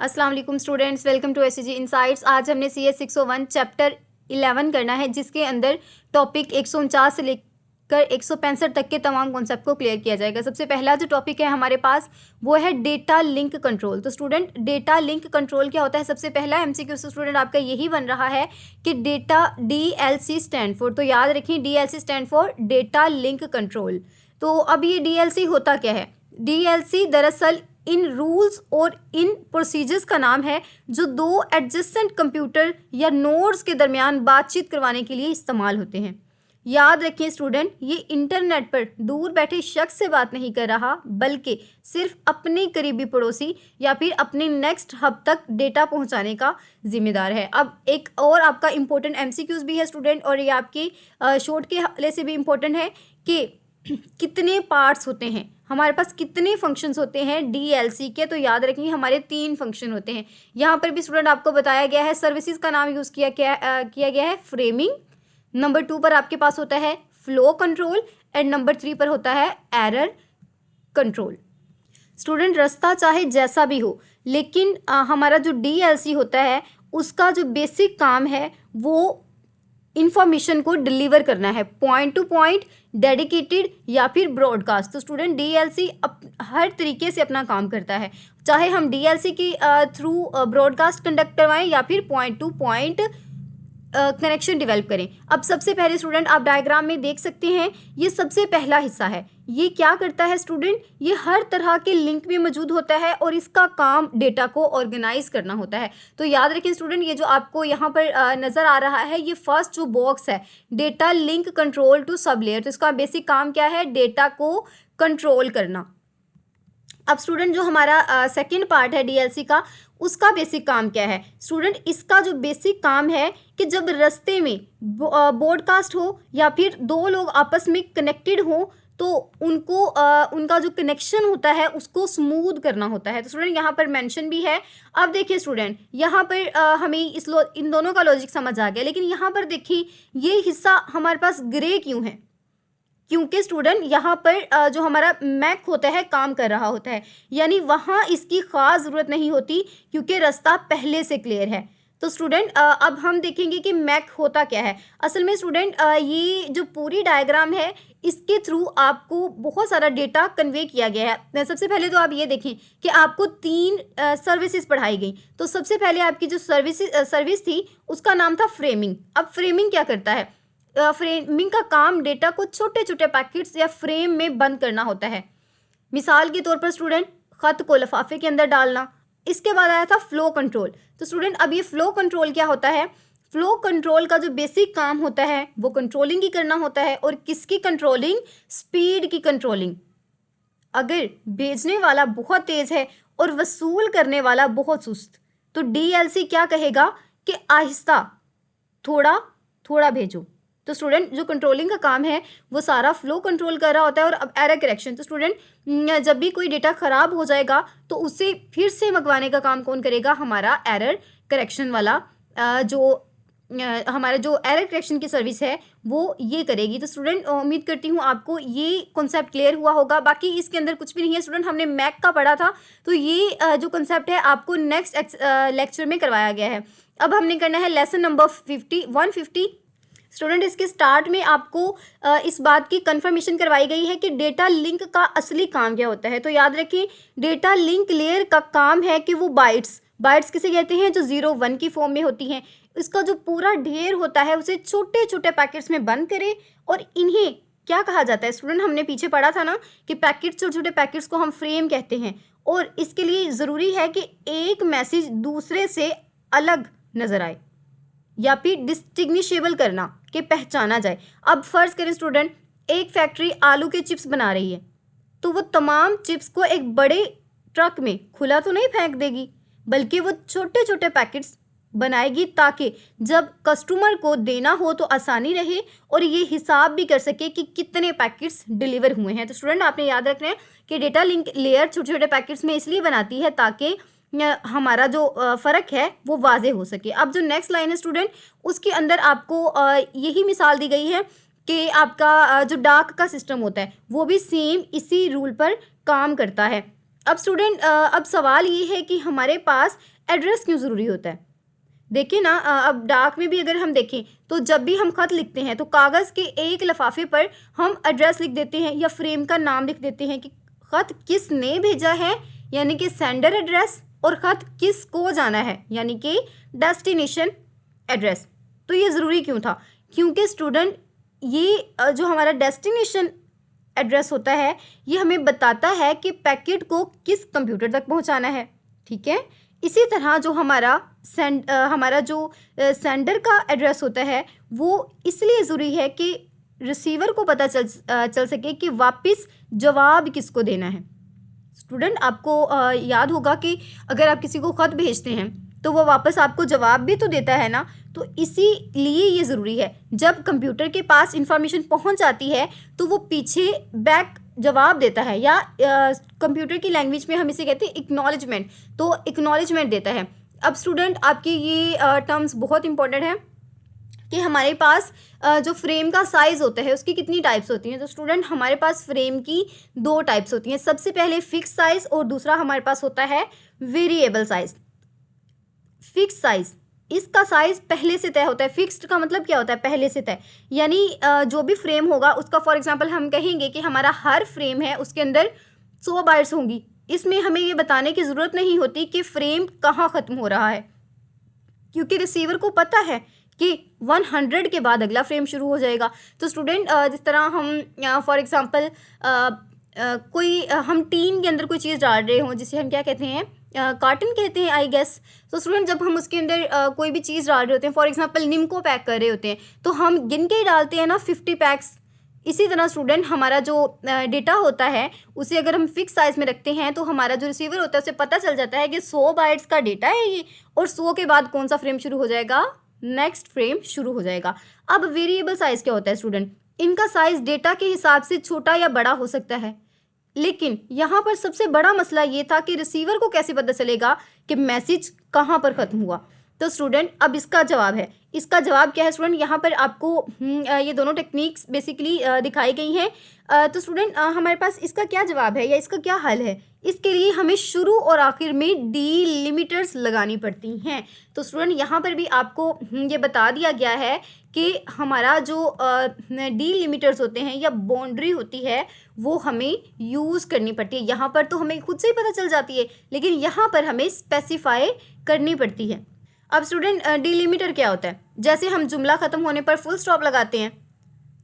अस्सलाम वालेकुम students, welcome to SCG insights. आज हमने CS 601 चैप्टर 11 करना है, जिसके अंदर टॉपिक 149 से लेकर 165 तक के तमाम कॉन्सेप्ट को क्लियर किया जाएगा। सबसे पहला जो टॉपिक है हमारे पास वो है डेटा लिंक कंट्रोल। तो स्टूडेंट, डेटा लिंक कंट्रोल क्या होता है? सबसे पहला MCQ से स्टूडेंट आपका यही बन रहा है कि डेटा DLC स्टैंड फॉर, तो याद रखिए DLC stand for data link control. तो अब ये DLC होता क्या है? DLC दरअसल इन रूल्स और इन प्रोसीजर्स का नाम है जो दो एडजेसेंट कंप्यूटर या नोड्स के दरमियान बातचीत करवाने के लिए इस्तेमाल होते हैं। याद रखें स्टूडेंट, ये इंटरनेट पर दूर बैठे शख्स से बात नहीं कर रहा, बल्कि सिर्फ अपने करीबी पड़ोसी या फिर अपने नेक्स्ट हब तक डेटा पहुंचाने का जिम्मेदार है। अब एक और आपका इम्पोर्टेंट MCQs भी है स्टूडेंट, और ये आपकी शॉर्ट के हवाले से भी इम्पोर्टेंट है कि कितने पार्ट्स होते हैं, हमारे पास कितने फंक्शंस होते हैं DLC के। तो याद रखिए हमारे 3 फंक्शन होते हैं। यहाँ पर भी स्टूडेंट आपको बताया गया है, सर्विसेज का नाम यूज़ किया गया है फ्रेमिंग। नंबर 2 पर आपके पास होता है फ्लो कंट्रोल, एंड नंबर 3 पर होता है एरर कंट्रोल। स्टूडेंट, रास्ता चाहे जैसा भी हो, लेकिन हमारा जो DLC होता है उसका जो बेसिक काम है वो इंफॉर्मेशन को डिलीवर करना है, पॉइंट टू पॉइंट, डेडिकेटेड या फिर ब्रॉडकास्ट। तो स्टूडेंट DLC हर तरीके से अपना काम करता है, चाहे हम DLC की थ्रू ब्रॉडकास्ट कंडक्ट करवाएं या फिर point to point connection develop करें। अब सबसे पहले स्टूडेंट आप डायग्राम में देख सकते हैं, ये सबसे पहला हिस्सा है। ये क्या करता है स्टूडेंट? ये हर तरह के लिंक में मौजूद होता है और इसका काम डेटा को ऑर्गेनाइज करना होता है। तो याद रखें स्टूडेंट, ये जो आपको यहाँ पर नज़र आ रहा है, ये फर्स्ट जो बॉक्स है data link control to sub layer, तो इसका बेसिक काम क्या है? डेटा को कंट्रोल करना। अब स्टूडेंट, जो हमारा सेकंड पार्ट है DLC का, उसका बेसिक काम क्या है? स्टूडेंट, इसका जो बेसिक काम है कि जब रास्ते में ब्रॉडकास्ट हो या फिर दो लोग आपस में कनेक्टेड हो, तो उनको उनका जो कनेक्शन होता है उसको स्मूथ करना होता है। तो स्टूडेंट यहाँ पर मेंशन भी है। अब देखिए स्टूडेंट, यहाँ पर हमें इन दोनों का लॉजिक समझ आ गया, लेकिन यहाँ पर देखिए ये हिस्सा हमारे पास ग्रे क्यों है? क्योंकि स्टूडेंट यहाँ पर जो हमारा मैक होता है काम कर रहा होता है, यानी वहाँ इसकी ख़ास ज़रूरत नहीं होती क्योंकि रास्ता पहले से क्लियर है। तो स्टूडेंट अब हम देखेंगे कि मैक होता क्या है। असल में स्टूडेंट ये जो पूरी डायग्राम है इसके थ्रू आपको बहुत सारा डेटा कन्वे किया गया है। सबसे पहले तो आप ये देखें कि आपको 3 सर्विसेज पढ़ाई गई। तो सबसे पहले आपकी जो सर्विस थी उसका नाम था फ्रेमिंग। अब फ्रेमिंग क्या करता है? फ्रेमिंग का काम डेटा को छोटे छोटे पैकेट्स या फ्रेम में बंद करना होता है। मिसाल के तौर पर स्टूडेंट, ख़त को लिफाफे के अंदर डालना। इसके बाद आया था फ्लो कंट्रोल। तो स्टूडेंट अब ये फ्लो कंट्रोल क्या होता है? फ्लो कंट्रोल का जो बेसिक काम होता है वो कंट्रोलिंग ही करना होता है। और किसकी कंट्रोलिंग? स्पीड की कंट्रोलिंग। अगर भेजने वाला बहुत तेज़ है और वसूल करने वाला बहुत सुस्त, तो DLC क्या कहेगा कि आहिस्ता, थोड़ा थोड़ा भेजो। तो स्टूडेंट जो कंट्रोलिंग का काम है वो सारा फ्लो कंट्रोल कर रहा होता है। और अब एरर करेक्शन, तो स्टूडेंट जब भी कोई डेटा ख़राब हो जाएगा तो उसे फिर से मंगवाने का काम कौन करेगा? हमारा एरर करेक्शन वाला हमारा जो एरर करेक्शन की सर्विस है वो ये करेगी। तो स्टूडेंट उम्मीद करती हूँ आपको ये कॉन्सेप्ट क्लियर हुआ होगा। बाकी इसके अंदर कुछ भी नहीं है स्टूडेंट, हमने मैक का पढ़ा था, तो ये जो कॉन्सेप्ट है आपको नेक्स्ट लेक्चर में करवाया गया है। अब हमने करना है लेसन नंबर 150। स्टूडेंट, इसके स्टार्ट में आपको इस बात की कंफर्मेशन करवाई गई है कि डेटा लिंक का असली काम क्या होता है। तो याद रखिए डेटा लिंक लेयर का काम है कि वो बाइट्स किसे कहते हैं? जो 0 1 की फॉर्म में होती हैं। इसका जो पूरा ढेर होता है उसे छोटे छोटे पैकेट्स में बंद करे। और इन्हें क्या कहा जाता है? स्टूडेंट हमने पीछे पढ़ा था ना कि पैकेट, छोटे छोटे पैकेट्स को हम फ्रेम कहते हैं। और इसके लिए ज़रूरी है कि एक मैसेज दूसरे से अलग नज़र आए या फिर डिस्टिंग्विशेबल करना, कि पहचाना जाए। अब फर्ज करें स्टूडेंट, एक फैक्ट्री आलू के चिप्स बना रही है, तो वो तमाम चिप्स को एक बड़े ट्रक में खुला तो नहीं फेंक देगी, बल्कि वो छोटे छोटे पैकेट्स बनाएगी ताकि जब कस्टमर को देना हो तो आसानी रहे और ये हिसाब भी कर सके कि कितने पैकेट्स डिलीवर हुए हैं। तो स्टूडेंट आपने याद रखना है कि डेटा लिंक लेयर छोटे छोटे पैकेट्स में इसलिए बनाती है ताकि हमारा जो फ़र्क है वो वाजे हो सके। अब जो नेक्स्ट लाइन है स्टूडेंट, उसके अंदर आपको यही मिसाल दी गई है कि आपका जो डाक का सिस्टम होता है वो भी सेम इसी रूल पर काम करता है। अब स्टूडेंट अब सवाल ये है कि हमारे पास एड्रेस क्यों ज़रूरी होता है। देखिए ना, अब डाक में भी अगर हम देखें तो जब भी हम ख़त लिखते हैं तो कागज़ के एक लिफाफे पर हम एड्रेस लिख देते हैं या फ्रेम का नाम लिख देते हैं कि ख़त किसने भेजा है, यानी कि सेंडर एड्रेस, और ख़त किस को जाना है, यानी कि डेस्टिनेशन एड्रेस। तो ये ज़रूरी क्यों था? क्योंकि स्टूडेंट ये जो हमारा डेस्टिनेशन एड्रेस होता है ये हमें बताता है कि पैकेट को किस कंप्यूटर तक पहुंचाना है। ठीक है, इसी तरह जो हमारा जो सेंडर का एड्रेस होता है वो इसलिए ज़रूरी है कि रिसीवर को पता चल सके कि वापस जवाब किसको देना है। स्टूडेंट आपको याद होगा कि अगर आप किसी को ख़त भेजते हैं तो वो वापस आपको जवाब भी तो देता है ना, तो इसीलिए ये ज़रूरी है। जब कंप्यूटर के पास इंफॉर्मेशन पहुंच जाती है तो वो पीछे बैक जवाब देता है, या कंप्यूटर की लैंग्वेज में हम इसे कहते हैं एक्नॉलेजमेंट, तो एक्नॉलेजमेंट देता है। अब स्टूडेंट आपकी ये टर्म्स बहुत इंपॉर्टेंट है कि हमारे पास जो फ्रेम का साइज़ होता है उसकी कितनी टाइप्स होती हैं। तो स्टूडेंट हमारे पास फ्रेम की 2 टाइप्स होती हैं। सबसे पहले फिक्स साइज़ और दूसरा हमारे पास होता है वेरिएबल साइज़। फिक्स साइज़, इसका साइज़ पहले से तय होता है। फिक्स्ड का मतलब क्या होता है? पहले से तय, यानी जो भी फ्रेम होगा उसका फॉर एग्जांपल हम कहेंगे कि हमारा हर फ्रेम है उसके अंदर 100 बाइट्स होंगी। इसमें हमें ये बताने की ज़रूरत नहीं होती कि फ्रेम कहाँ ख़त्म हो रहा है, क्योंकि रिसीवर को पता है कि 100 के बाद अगला फ्रेम शुरू हो जाएगा। तो स्टूडेंट जिस तरह हम फॉर एग्ज़ाम्पल कोई हम टीन के अंदर कोई चीज़ डाल रहे हों, जिसे हम क्या कहते हैं, कार्टन कहते हैं आई गेस। तो स्टूडेंट जब हम उसके अंदर कोई भी चीज़ डाल रहे होते हैं, फॉर एग्जांपल निम्को पैक कर रहे होते हैं, तो हम गिन के ही डालते हैं ना 50 पैक्स। इसी तरह स्टूडेंट हमारा जो डेटा होता है उसे अगर हम फिक्स साइज़ में रखते हैं तो हमारा जो रिसीवर होता है उसे पता चल जाता है कि 100 बाइट्स का डेटा है ये, और 100 के बाद कौन सा फ्रेम शुरू हो जाएगा, नेक्स्ट फ्रेम शुरू हो जाएगा। अब वेरिएबल साइज़ क्या होता है स्टूडेंट? इनका साइज़ डेटा के हिसाब से छोटा या बड़ा हो सकता है, लेकिन यहाँ पर सबसे बड़ा मसला ये था कि रिसीवर को कैसे पता चलेगा कि मैसेज कहाँ पर ख़त्म हुआ। तो स्टूडेंट अब इसका जवाब है, इसका जवाब क्या है स्टूडेंट? यहाँ पर आपको ये दोनों टेक्निक्स बेसिकली दिखाई गई हैं। तो स्टूडेंट हमारे पास इसका क्या जवाब है या इसका क्या हल है? इसके लिए हमें शुरू और आखिर में डीलिमिटर्स लगानी पड़ती हैं। तो स्टूडेंट यहाँ पर भी आपको ये बता दिया गया है कि हमारा जो डीलिमिटर्स होते हैं या बाउंड्री होती है वो हमें यूज़ करनी पड़ती है। यहाँ पर तो हमें खुद से ही पता चल जाती है, लेकिन यहाँ पर हमें स्पेसिफाई करनी पड़ती है। अब स्टूडेंट डीलिमिटर क्या होता है? जैसे हम जुमला ख़त्म होने पर फुल स्टॉप लगाते हैं,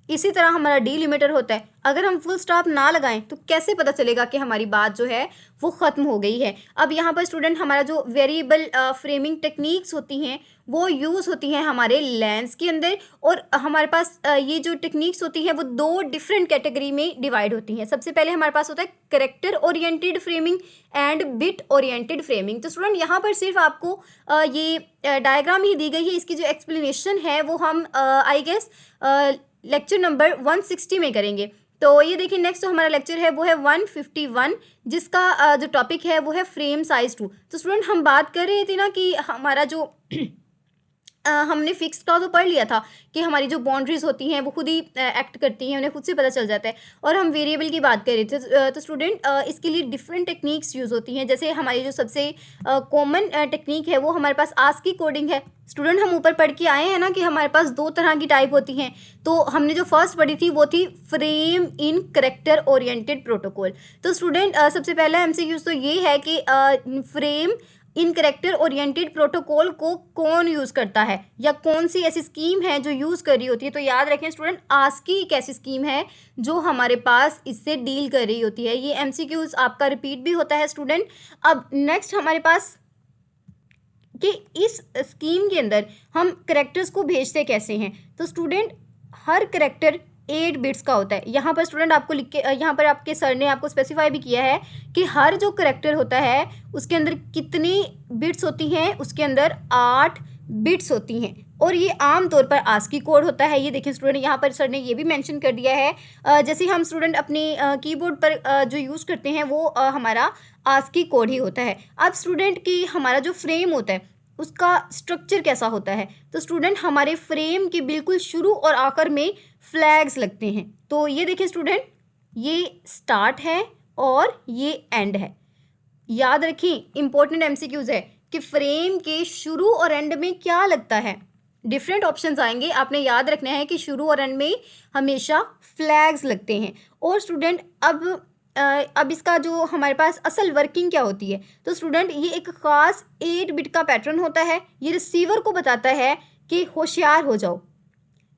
इसी तरह हमारा डीलिमिटर होता है। अगर हम फुल स्टॉप ना लगाएं तो कैसे पता चलेगा कि हमारी बात जो है वो ख़त्म हो गई है। अब यहाँ पर स्टूडेंट हमारा जो वेरिएबल फ्रेमिंग टेक्निक्स होती हैं वो यूज़ होती हैं हमारे लेंस के अंदर, और हमारे पास ये जो टेक्निक्स होती हैं वो 2 डिफरेंट कैटेगरी में डिवाइड होती हैं। सबसे पहले हमारे पास होता है character oriented framing and bit oriented framing. तो स्टूडेंट यहाँ पर सिर्फ आपको ये डायग्राम ही दी गई है, इसकी जो एक्सप्लेनेशन है वो हम आई गेस लेक्चर नंबर 160 में करेंगे। तो ये देखिए नेक्स्ट जो हमारा लेक्चर है वो है 151, जिसका जो टॉपिक है वो है फ्रेम साइज 2। तो स्टूडेंट हम बात कर रहे थे ना कि हमारा जो हमने फिक्स का तो पढ़ लिया था कि हमारी जो बाउंड्रीज होती हैं वो खुद ही एक्ट करती हैं, उन्हें खुद से पता चल जाता है। और हम वेरिएबल की बात कर रहे थे, तो स्टूडेंट इसके लिए डिफरेंट टेक्निक्स यूज़ होती हैं। जैसे हमारी जो सबसे कॉमन टेक्निक है वो हमारे पास आस्की कोडिंग है। स्टूडेंट हम ऊपर पढ़ के आए हैं ना कि हमारे पास 2 तरह की टाइप होती हैं। तो हमने जो फर्स्ट पढ़ी थी वो थी frame in character oriented protocol. तो स्टूडेंट सबसे पहला एमसीक्यूज तो ये है कि frame in character oriented protocol को कौन यूज़ करता है या कौन सी ऐसी स्कीम है जो यूज़ कर रही होती है। तो याद रखें स्टूडेंट, आस्की एक ऐसी स्कीम है जो हमारे पास इससे डील कर रही होती है। ये एमसीक्यूज आपका रिपीट भी होता है स्टूडेंट। अब नेक्स्ट हमारे पास कि इस स्कीम के अंदर हम करेक्टर्स को भेजते कैसे हैं। तो स्टूडेंट हर करेक्टर 8 बिट्स का होता है। यहाँ पर स्टूडेंट आपको लिख के यहाँ पर आपके सर ने आपको स्पेसिफाई भी किया है कि हर जो करेक्टर होता है उसके अंदर कितनी बिट्स होती हैं, उसके अंदर 8 बिट्स होती हैं, और ये आम तौर पर आस्की कोड होता है। ये देखिए स्टूडेंट यहाँ पर सर ने ये भी मेंशन कर दिया है। जैसे हम स्टूडेंट अपने कीबोर्ड पर जो यूज़ करते हैं वो हमारा आस्की कोड ही होता है। अब स्टूडेंट की हमारा जो फ्रेम होता है उसका स्ट्रक्चर कैसा होता है। तो स्टूडेंट हमारे फ्रेम के बिल्कुल शुरू और आखिर में फ्लैग्स लगते हैं। तो ये देखिए स्टूडेंट, ये स्टार्ट है और ये एंड है। याद रखें, इंपॉर्टेंट एमसीक्यूज है कि फ्रेम के शुरू और एंड में क्या लगता है। डिफरेंट ऑप्शंस आएंगे, आपने याद रखना है कि शुरू और एंड में हमेशा फ्लैग्स लगते हैं। और स्टूडेंट अब इसका जो हमारे पास असल वर्किंग क्या होती है, तो स्टूडेंट ये एक ख़ास 8 बिट का पैटर्न होता है। ये रिसीवर को बताता है कि होशियार हो जाओ,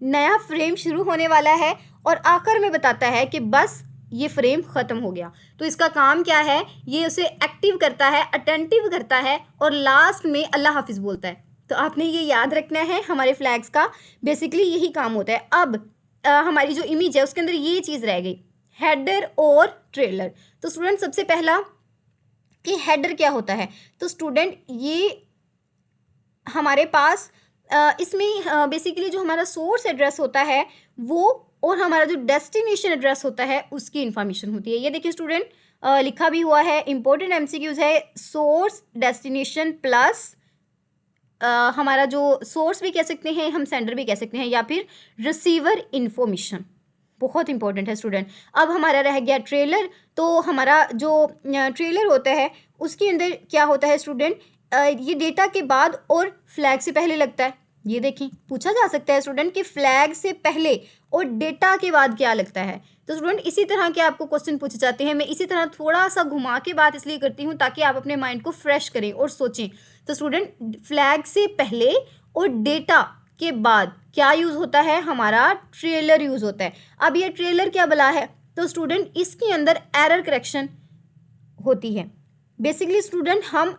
नया फ्रेम शुरू होने वाला है, और आखिर में बताता है कि बस ये फ्रेम ख़त्म हो गया। तो इसका काम क्या है, ये उसे एक्टिव करता है, अटेंटिव करता है, और लास्ट में अल्लाह हाफिज़ बोलता है। तो आपने ये याद रखना है, हमारे फ्लैग्स का बेसिकली यही काम होता है। अब हमारी जो इमेज है उसके अंदर ये चीज़ रह गई, हेडर और ट्रेलर। तो स्टूडेंट सबसे पहला कि हेडर क्या होता है, तो स्टूडेंट ये हमारे पास इसमें बेसिकली जो हमारा सोर्स एड्रेस होता है वो, और हमारा जो डेस्टिनेशन एड्रेस होता है उसकी इंफॉर्मेशन होती है। ये देखिए स्टूडेंट, लिखा भी हुआ है, इंपॉर्टेंट एमसीक्यूज है, सोर्स डेस्टिनेशन प्लस हमारा जो सोर्स भी कह सकते हैं, हम सेंडर भी कह सकते हैं, या फिर रिसीवर इंफॉर्मेशन। बहुत इंपॉर्टेंट है स्टूडेंट। अब हमारा रह गया ट्रेलर। तो हमारा जो ट्रेलर होता है उसके अंदर क्या होता है स्टूडेंट, ये डेटा के बाद और फ्लैग से पहले लगता है। ये देखें, पूछा जा सकता है स्टूडेंट कि फ्लैग से पहले और डेटा के बाद क्या लगता है। तो स्टूडेंट इसी तरह के आपको क्वेश्चन पूछे जाते हैं। मैं इसी तरह थोड़ा सा घुमा के बात इसलिए करती हूँ ताकि आप अपने माइंड को फ्रेश करें और सोचें। तो स्टूडेंट फ्लैग से पहले और डेटा के बाद क्या यूज़ होता है, हमारा ट्रेलर यूज़ होता है। अब ये ट्रेलर क्या बला है, तो स्टूडेंट इसके अंदर एरर करेक्शन होती है। बेसिकली स्टूडेंट हम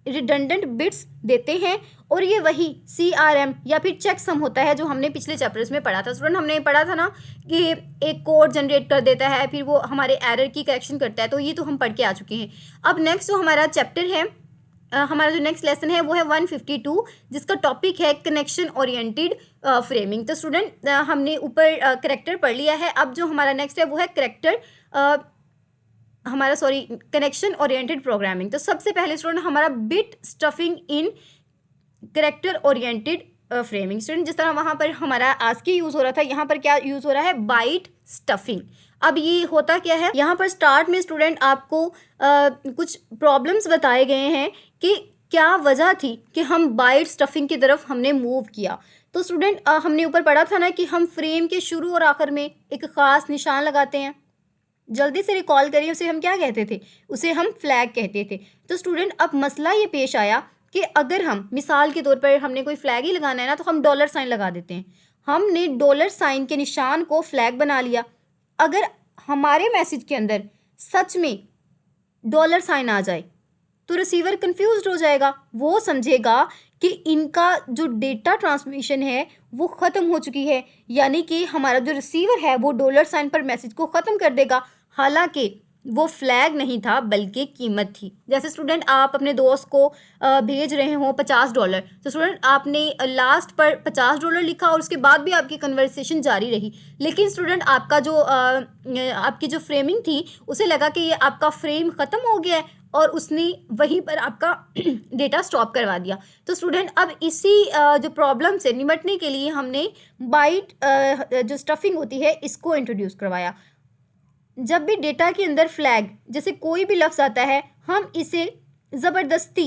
रिडंडेंट बिट्स देते हैं, और ये वही CRM या फिर चेक सम होता है जो हमने पिछले चैप्टर्स में पढ़ा था। स्टूडेंट हमने पढ़ा था ना कि एक कोड जनरेट कर देता है, फिर वो हमारे एरर की करेक्शन करता है। तो ये तो हम पढ़ के आ चुके हैं। अब नेक्स्ट जो हमारा चैप्टर है, हमारा जो नेक्स्ट लेसन है वो है 152, जिसका टॉपिक है कनेक्शन ओरिएंटेड फ्रेमिंग। तो स्टूडेंट हमने ऊपर करेक्टर पढ़ लिया है। अब जो हमारा नेक्स्ट है वो है कनेक्शन ओरिएंटेड प्रोग्रामिंग। तो सबसे पहले स्टूडेंट हमारा बिट स्टफिंग इन करेक्टर ओरिएंटेड फ्रेमिंग। स्टूडेंट जिस तरह वहाँ पर हमारा आस्की यूज़ हो रहा था, यहाँ पर क्या यूज़ हो रहा है, बाइट स्टफिंग। अब ये होता क्या है, यहाँ पर स्टार्ट में स्टूडेंट आपको कुछ प्रॉब्लम्स बताए गए हैं कि क्या वजह थी कि हम बाइट स्टफिंग की तरफ हमने मूव किया। तो स्टूडेंट हमने ऊपर पढ़ा था ना कि हम फ्रेम के शुरू और आखिर में एक ख़ास निशान लगाते हैं। जल्दी से रिकॉल करिए, उसे हम क्या कहते थे, उसे हम फ्लैग कहते थे। तो स्टूडेंट अब मसला ये पेश आया कि अगर हम मिसाल के तौर पर हमने कोई फ्लैग ही लगाना है ना, तो हम डॉलर साइन लगा देते हैं। हमने डॉलर साइन के निशान को फ्लैग बना लिया। अगर हमारे मैसेज के अंदर सच में डॉलर साइन आ जाए तो रिसीवर कंफ्यूज्ड हो जाएगा, वो समझेगा कि इनका जो डेटा ट्रांसमिशन है वो ख़त्म हो चुकी है, यानी कि हमारा जो रिसीवर है वो डॉलर साइन पर मैसेज को ख़त्म कर देगा। हालांकि वो फ्लैग नहीं था बल्कि कीमत थी। जैसे स्टूडेंट आप अपने दोस्त को भेज रहे हो $50, तो स्टूडेंट आपने लास्ट पर $50 लिखा और उसके बाद भी आपकी कन्वर्सेशन जारी रही, लेकिन स्टूडेंट आपका जो आपकी जो फ्रेमिंग थी उसे लगा कि ये आपका फ्रेम ख़त्म हो गया है और उसने वहीं पर आपका डेटा स्टॉप करवा दिया। तो स्टूडेंट अब इसी जो प्रॉब्लम से निपटने के लिए हमने बाइट जो स्टफिंग होती है इसको इंट्रोड्यूस करवाया। जब भी डेटा के अंदर फ्लैग जैसे कोई भी लफ्ज़ आता है, हम इसे ज़बरदस्ती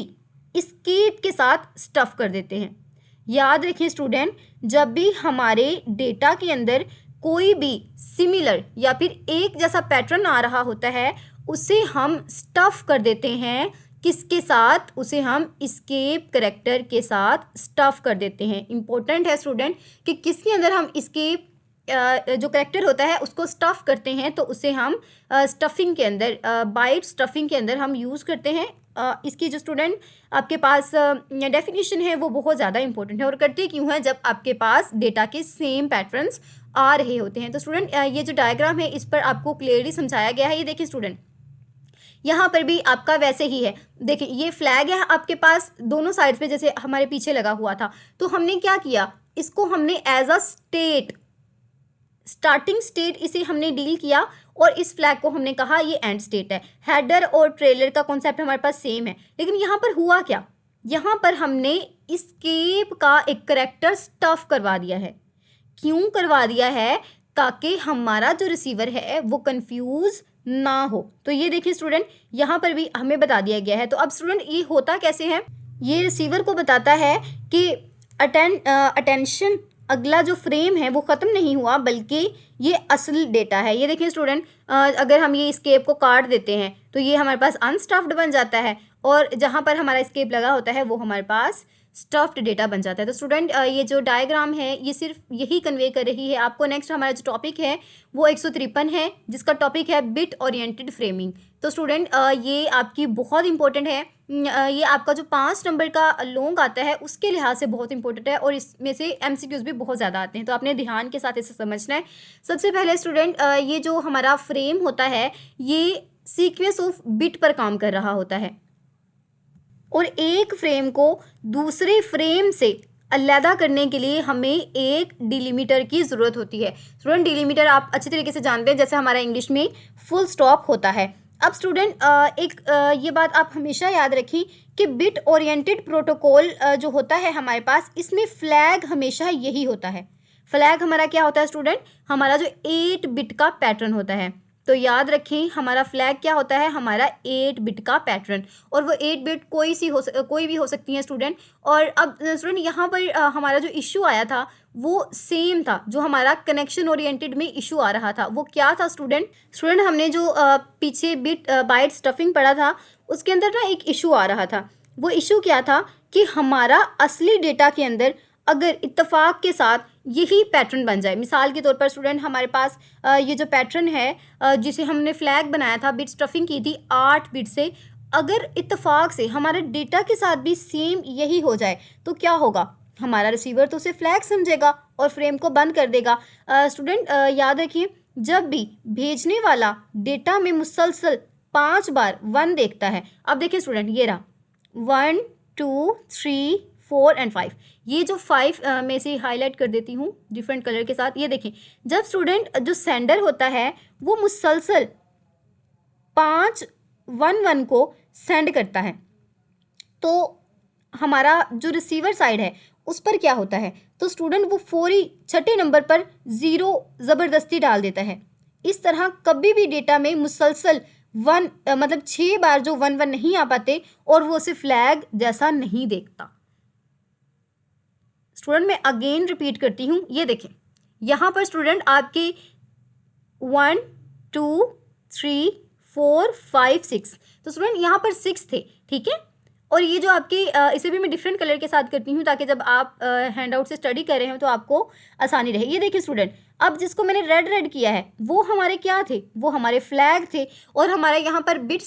एस्केप के साथ स्टफ़ कर देते हैं। याद रखें स्टूडेंट, जब भी हमारे डेटा के अंदर कोई भी सिमिलर या फिर एक जैसा पैटर्न आ रहा होता है उसे हम स्टफ़ कर देते हैं। किसके साथ? उसे हम एस्केप करैक्टर के साथ स्टफ़ कर देते हैं। इम्पोर्टेंट है स्टूडेंट कि किसके अंदर हम एस्केप जो करैक्टर होता है उसको स्टफ़ करते हैं, तो उसे हम स्टफिंग के अंदर बाइट स्टफिंग के अंदर हम यूज़ करते हैं। इसकी जो स्टूडेंट आपके पास डेफिनेशन है वो बहुत ज़्यादा इंपॉर्टेंट है, और करते क्यों है जब आपके पास डेटा के सेम पैटर्न्स आ रहे होते हैं। तो स्टूडेंट ये जो डायग्राम है इस पर आपको क्लियरली समझाया गया है। ये देखिए स्टूडेंट, यहाँ पर भी आपका वैसे ही है। देखिए ये फ्लैग है आपके पास दोनों साइड पे जैसे हमारे पीछे लगा हुआ था। तो हमने क्या किया, इसको हमने एज अ स्टार्टिंग स्टेट इसे हमने डील किया, और इस फ्लैग को हमने कहा ये एंड स्टेट है। हेडर और ट्रेलर का कॉन्सेप्ट हमारे पास सेम है, लेकिन यहाँ पर हुआ क्या, यहाँ पर हमने एस्केप का एक करैक्टर स्टफ करवा दिया है। क्यों करवा दिया है? ताकि हमारा जो रिसीवर है वो कंफ्यूज ना हो। तो ये देखिए स्टूडेंट, यहाँ पर भी हमें बता दिया गया है। तो अब स्टूडेंट ये होता कैसे है, ये रिसीवर को बताता है कि अटेंशन, अगला जो फ्रेम है वो ख़त्म नहीं हुआ बल्कि ये असल डेटा है। ये देखिए स्टूडेंट, अगर हम ये स्केप को काट देते हैं तो ये हमारे पास अनस्टफ्ड बन जाता है, और जहाँ पर हमारा स्केप लगा होता है वो हमारे पास स्टफ्ड डेटा बन जाता है। तो स्टूडेंट, ये जो डायग्राम है ये सिर्फ यही कन्वे कर रही है आपको। नेक्स्ट हमारा जो टॉपिक है वो 153 है, जिसका टॉपिक है बिट ओरिएंटेड फ्रेमिंग। तो स्टूडेंट, ये आपकी बहुत इंपॉर्टेंट है। ये आपका जो 5 नंबर का लॉन्ग आता है उसके लिहाज से बहुत इंपॉर्टेंट है, और इसमें से MCQs भी बहुत ज़्यादा आते हैं, तो आपने ध्यान के साथ इसे समझना है। सबसे पहले स्टूडेंट, ये जो हमारा फ्रेम होता है ये सीक्वेंस ऑफ बिट पर काम कर रहा होता है, और एक फ्रेम को दूसरे फ्रेम से अलहदा करने के लिए हमें एक डिलीमीटर की ज़रूरत होती है। स्टूडेंट, डिलीमीटर आप अच्छी तरीके से जानते हैं, जैसे हमारा इंग्लिश में फुल स्टॉप होता है। अब स्टूडेंट, ये बात आप हमेशा याद रखें कि बिट ओरिएंटेड प्रोटोकॉल जो होता है हमारे पास, इसमें फ्लैग हमेशा यही होता है। फ्लैग हमारा क्या होता है स्टूडेंट, हमारा जो 8 बिट का पैटर्न होता है। तो याद रखें, हमारा फ्लैग क्या होता है, हमारा 8 बिट का पैटर्न, और वो 8 बिट कोई भी हो सकती है स्टूडेंट। और अब स्टूडेंट, यहाँ पर हमारा जो इशू आया था वो सेम था जो हमारा कनेक्शन ओरिएंटेड में इशू आ रहा था। वो क्या था स्टूडेंट, हमने जो पीछे बाइट स्टफिंग पढ़ा था उसके अंदर ना एक इशू आ रहा था। वो इशू क्या था कि हमारा असली डेटा के अंदर अगर इत्तेफाक के साथ यही पैटर्न बन जाए। मिसाल के तौर पर स्टूडेंट, हमारे पास ये जो पैटर्न है जिसे हमने फ्लैग बनाया था, बिट स्टफिंग की थी 8 बिट से, अगर इत्तेफाक से हमारे डेटा के साथ भी सेम यही हो जाए तो क्या होगा, हमारा रिसीवर तो उसे फ्लैग समझेगा और फ्रेम को बंद कर देगा। स्टूडेंट, याद रखिए, जब भी भेजने वाला डेटा में मुसलसल 5 बार 1 देखता है, अब देखिए स्टूडेंट, ये रहा 1 2 3 4 एंड 5, ये जो 5 में से हाईलाइट कर देती हूँ डिफरेंट कलर के साथ। ये देखें, जब स्टूडेंट जो सेंडर होता है वो मुसलसल 5 1 1 को सेंड करता है, तो हमारा जो रिसीवर साइड है उस पर क्या होता है, तो स्टूडेंट वो फौरी छठे नंबर पर 0 ज़बरदस्ती डाल देता है। इस तरह कभी भी डेटा में मुसलसल 1 मतलब 6 बार जो 1 1 नहीं आ पाते और वो उसे फ्लैग जैसा नहीं देखता। स्टूडेंट, मैं अगेन रिपीट करती हूँ, ये देखें, यहाँ पर स्टूडेंट आपके 1 2 3 4 5 6, तो स्टूडेंट यहाँ पर 6 थे, ठीक है। और ये जो आपके इसे भी मैं डिफरेंट कलर के साथ करती हूँ ताकि जब आप हैंड आउट से स्टडी कर रहे हो तो आपको आसानी रहे। ये देखिए स्टूडेंट, अब जिसको मैंने रेड किया है वो हमारे क्या थे, वो हमारे फ्लैग थे, और हमारे यहाँ पर बाइट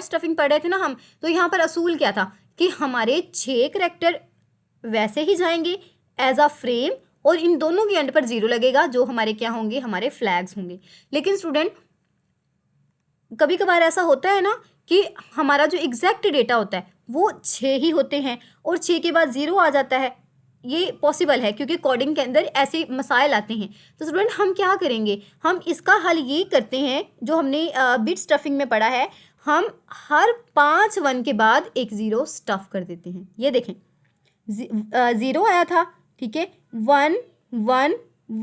स्टफिंग पढ़ रहे थे ना हम, तो यहाँ पर असूल क्या था कि हमारे 6 करैक्टर वैसे ही जाएंगे एज अ फ्रेम, और इन दोनों के एंड पर 0 लगेगा जो हमारे क्या होंगे, हमारे फ्लैग्स होंगे। लेकिन स्टूडेंट, कभी कभार ऐसा होता है ना कि हमारा जो एग्जैक्ट डेटा होता है वो 6 ही होते हैं और 6 के बाद 0 आ जाता है। ये पॉसिबल है क्योंकि कोडिंग के अंदर ऐसे मसाइल आते हैं। तो स्टूडेंट, हम क्या करेंगे, हम इसका हल ये करते हैं जो हमने बिट स्टफिंग में पढ़ा है, हम हर 5 1 के बाद एक 0 स्टफ कर देते हैं। ये देखें, 0 आया था, ठीक है, 1 1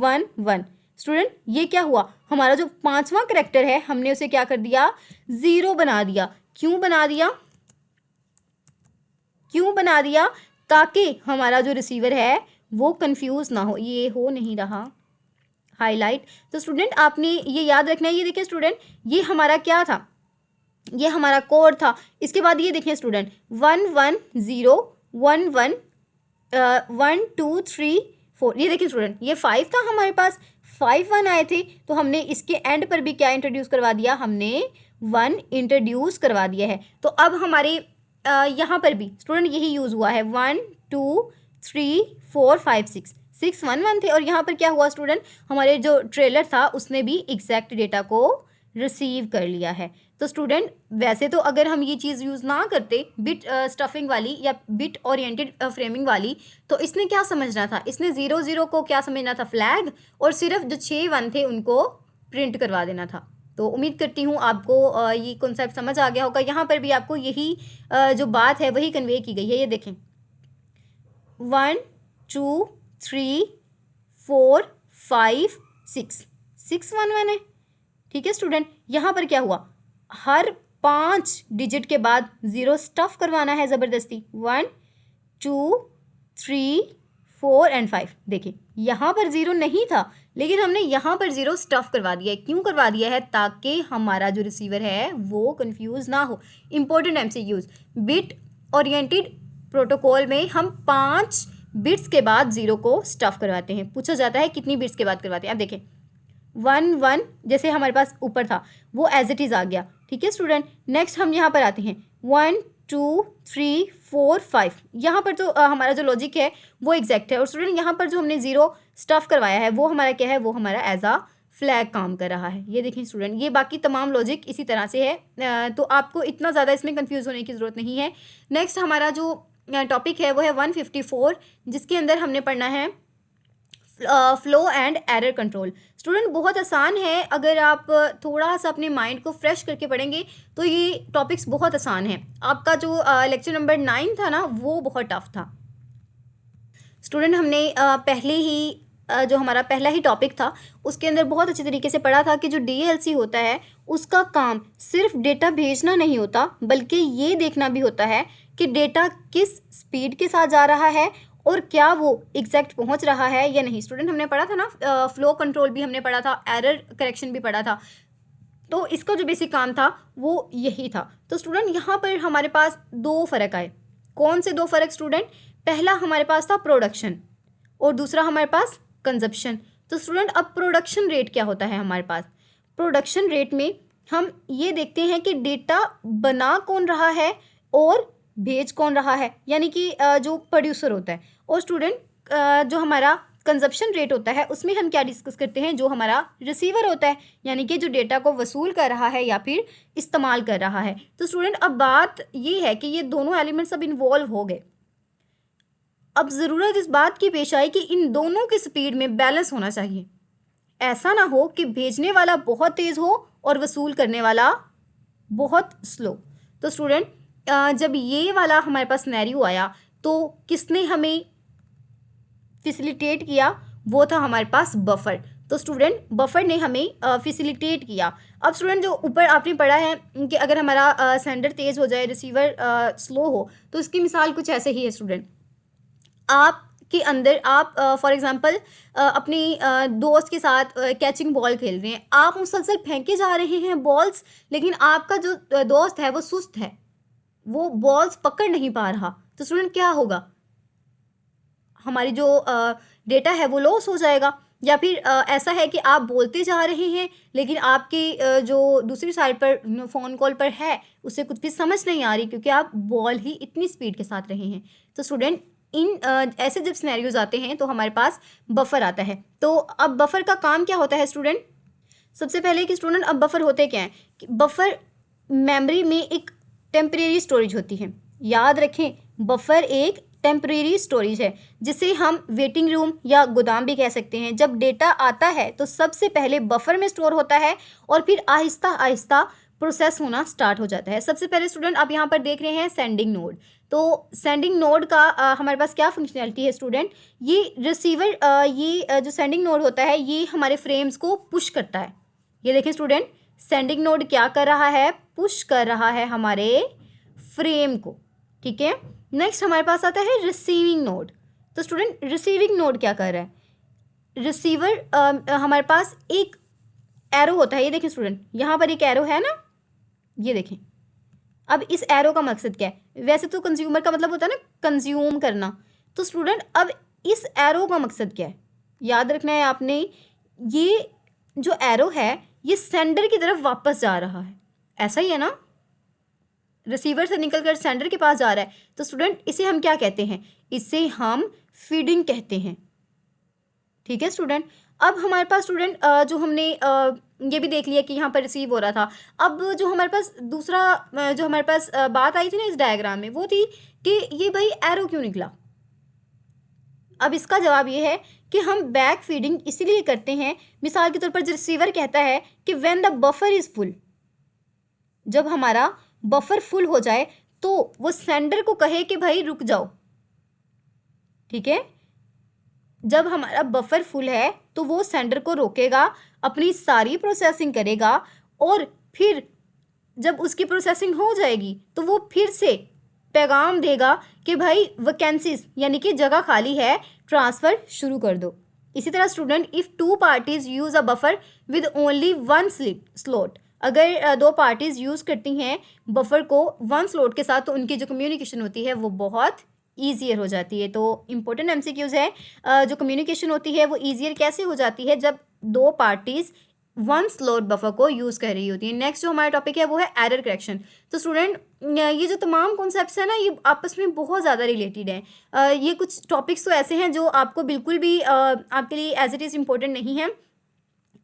1 1। स्टूडेंट, ये क्या हुआ, हमारा जो 5वां करैक्टर है हमने उसे क्या कर दिया, 0 बना दिया। क्यों बना दिया, ताकि हमारा जो रिसीवर है वो कंफ्यूज ना हो। ये हो नहीं रहा हाईलाइट। तो स्टूडेंट, आपने ये याद रखना है। ये देखिए स्टूडेंट, ये हमारा क्या था, ये हमारा कोड था। इसके बाद ये देखिए स्टूडेंट, 1 1 0 1 1 1 2 3 4। ये देखिए स्टूडेंट, ये 5 था हमारे पास, 5 1 आए थे, तो हमने इसके एंड पर भी क्या इंट्रोड्यूस करवा दिया, हमने 1 इंट्रोड्यूस करवा दिया है। तो अब हमारे यहाँ पर भी स्टूडेंट यही यूज़ हुआ है, 1 2 3 4 5 6 6 1 1 थे, और यहाँ पर क्या हुआ स्टूडेंट, हमारे जो ट्रेलर था उसने भी एग्जैक्ट डेटा को रिसीव कर लिया है। तो स्टूडेंट, वैसे तो अगर हम ये चीज़ यूज़ ना करते बिट स्टफिंग वाली या बिट ओरिएंटेड फ्रेमिंग वाली, तो इसने क्या समझना था, इसने 0 0 को क्या समझना था, फ्लैग, और सिर्फ जो 6 1 थे उनको प्रिंट करवा देना था। तो उम्मीद करती हूँ आपको ये कॉन्सेप्ट समझ आ गया होगा। यहाँ पर भी आपको यही जो बात है वही कन्वे की गई है। ये देखें, 1 2 3 4 5 6 6 1 1 है, ठीक है स्टूडेंट। यहाँ पर क्या हुआ, हर 5 डिजिट के बाद 0 स्टफ करवाना है ज़बरदस्ती। 1 2 3 4 एंड 5। देखिए यहाँ पर 0 नहीं था, लेकिन हमने यहाँ पर 0 स्टफ करवा दिया है। क्यों करवा दिया है? ताकि हमारा जो रिसीवर है वो कंफ्यूज ना हो। Important MCQs, bit oriented protocol में हम 5 बिट्स के बाद 0 को स्टफ करवाते हैं। पूछा जाता है कितनी बिट्स के बाद करवाते हैं। अब देखें 1 1 जैसे हमारे पास ऊपर था वो एज इट इज़ आ गया। ठीक है स्टूडेंट, नेक्स्ट हम यहाँ पर आते हैं 1 2 3 4 5। यहाँ पर जो हमारा जो लॉजिक है वो एग्जैक्ट है। और स्टूडेंट यहाँ पर जो हमने 0 स्टफ करवाया है वो हमारा क्या है, वो हमारा एज आ फ्लैग काम कर रहा है। ये देखें स्टूडेंट, ये बाकी तमाम लॉजिक इसी तरह से है, तो आपको इतना ज़्यादा इसमें कंफ्यूज होने की ज़रूरत नहीं है। नेक्स्ट हमारा जो टॉपिक है वो है 154, जिसके अंदर हमने पढ़ना है flow and error control. Student बहुत आसान है, अगर आप थोड़ा सा अपने माइंड को फ्रेश करके पढ़ेंगे तो ये टॉपिक्स बहुत आसान है। आपका जो लेक्चर नंबर 9 था ना वो बहुत टफ था स्टूडेंट। हमने पहले ही जो हमारा पहला ही टॉपिक था उसके अंदर बहुत अच्छे तरीके से पढ़ा था कि जो DLC होता है उसका काम सिर्फ डेटा भेजना नहीं होता, बल्कि ये देखना भी होता है कि डेटा किस स्पीड के साथ जा रहा है और क्या वो एग्जैक्ट पहुंच रहा है या नहीं। स्टूडेंट हमने पढ़ा था ना, फ्लो कंट्रोल भी हमने पढ़ा था, एरर करेक्शन भी पढ़ा था, तो इसका जो बेसिक काम था वो यही था। तो स्टूडेंट यहाँ पर हमारे पास 2 फ़र्क आए। कौन से 2 फ़र्क स्टूडेंट? पहला हमारे पास था प्रोडक्शन और दूसरा हमारे पास कंजप्शन। तो स्टूडेंट अब प्रोडक्शन रेट क्या होता है हमारे पास? प्रोडक्शन रेट में हम ये देखते हैं कि डेटा बना कौन रहा है और भेज कौन रहा है, यानी कि जो प्रोड्यूसर होता है। और स्टूडेंट जो हमारा कंजप्शन रेट होता है उसमें हम क्या डिस्कस करते हैं, जो हमारा रिसीवर होता है, यानी कि जो डेटा को वसूल कर रहा है या फिर इस्तेमाल कर रहा है। तो स्टूडेंट अब बात ये है कि ये दोनों एलिमेंट्स अब इन्वॉल्व हो गए। अब ज़रूरत इस बात की पेश आई कि इन दोनों की स्पीड में बैलेंस होना चाहिए। ऐसा ना हो कि भेजने वाला बहुत तेज़ हो और वसूल करने वाला बहुत स्लो। तो स्टूडेंट जब ये वाला हमारे पास सिनेरियो आया तो किसने हमें फैसिलिटेट किया? वो था हमारे पास बफर। तो स्टूडेंट बफर ने हमें फैसिलिटेट किया। अब स्टूडेंट जो ऊपर आपने पढ़ा है कि अगर हमारा सेंडर तेज़ हो जाए, रिसीवर स्लो हो, तो इसकी मिसाल कुछ ऐसे ही है स्टूडेंट। आपके अंदर आप फॉर एग्जांपल अपनी दोस्त के साथ कैचिंग बॉल खेल रहे हैं, आप मुसलसल फेंके जा रहे हैं बॉल्स, लेकिन आपका जो दोस्त है वो सुस्त है, वो बॉल्स पकड़ नहीं पा रहा। तो स्टूडेंट क्या होगा? हमारी जो डेटा है वो लॉस हो जाएगा। या फिर ऐसा है कि आप बोलते जा रहे हैं लेकिन आपकी जो दूसरी साइड पर फ़ोन कॉल पर है उसे कुछ भी समझ नहीं आ रही, क्योंकि आप बॉल ही इतनी स्पीड के साथ रहे हैं। तो स्टूडेंट इन ऐसे जब सिनेरियोज आते हैं तो हमारे पास बफर आता है। तो अब बफर का काम क्या होता है स्टूडेंट? सबसे पहले कि स्टूडेंट अब बफर होते क्या हैं कि बफर मेमोरी में एक टेम्परेरी स्टोरेज होती है। याद रखें, बफर एक टेम्परेरी स्टोरेज है जिसे हम वेटिंग रूम या गोदाम भी कह सकते हैं। जब डेटा आता है तो सबसे पहले बफर में स्टोर होता है और फिर आहिस्ता आहिस्ता प्रोसेस होना स्टार्ट हो जाता है। सबसे पहले स्टूडेंट आप यहाँ पर देख रहे हैं सेंडिंग नोड। तो सेंडिंग नोड का हमारे पास क्या फंक्शनैलिटी है स्टूडेंट? ये रिसीवर ये जो सेंडिंग नोड होता है ये हमारे फ्रेम्स को पुश करता है। ये देखें स्टूडेंट, सेंडिंग नोड क्या कर रहा है? पुश कर रहा है हमारे फ्रेम को। ठीक है, नेक्स्ट हमारे पास आता है रिसीविंग नोड। तो स्टूडेंट रिसीविंग नोड क्या कर रहा है? रिसीवर हमारे पास एक एरो होता है। ये देखें स्टूडेंट, यहाँ पर एक एरो है ना, ये देखें। अब इस एरो का मकसद क्या है? वैसे तो कंज्यूमर का मतलब होता है ना कंज्यूम करना, तो स्टूडेंट अब इस एरो का मकसद क्या है? याद रखना है आपने, ये जो एरो है ये सेंडर की तरफ वापस जा रहा है, ऐसा ही है ना, रिसीवर से निकलकर सेंडर के पास जा रहा है। तो स्टूडेंट इसे हम क्या कहते हैं? इसे हम फीडिंग कहते हैं। ठीक है स्टूडेंट, अब हमारे पास स्टूडेंट जो हमने ये भी देख लिया कि यहाँ पर रिसीव हो रहा था। अब जो हमारे पास दूसरा जो हमारे पास बात आई थी ना इस डायग्राम में, वो थी कि ये भाई एरो क्यों निकला। अब इसका जवाब ये है कि हम बैक फीडिंग इसीलिए करते हैं। मिसाल के तौर पर जो रिसीवर कहता है कि when the buffer is full, जब हमारा बफर फुल हो जाए तो वो सेंडर को कहे कि भाई रुक जाओ। ठीक है, जब हमारा बफर फुल है तो वो सेंडर को रोकेगा, अपनी सारी प्रोसेसिंग करेगा और फिर जब उसकी प्रोसेसिंग हो जाएगी तो वो फिर से पैगाम देगा कि भाई वैकेंसीज यानी कि जगह खाली है, ट्रांसफ़र शुरू कर दो। इसी तरह student, if two parties use a buffer with only one slot, अगर दो पार्टीज यूज़ करती हैं बफर को वन स्लॉट के साथ तो उनकी जो कम्युनिकेशन होती है वो बहुत ईजियर हो जाती है। तो इम्पोर्टेंट एमसीक्यूज़ है, जो कम्युनिकेशन होती है वो ईजियर कैसे हो जाती है जब दो पार्टीज़ वन स्लॉट बफर को यूज़ कर रही होती है। नेक्स्ट जो हमारा टॉपिक है वो है एरर करेक्शन। तो स्टूडेंट, ये जो तमाम कॉन्सेप्ट्स हैं ना ये आपस में बहुत ज़्यादा रिलेटेड हैं। ये कुछ टॉपिक्स तो ऐसे हैं जो आपको बिल्कुल भी आपके लिए एज इट इज़ इम्पोर्टेंट नहीं है।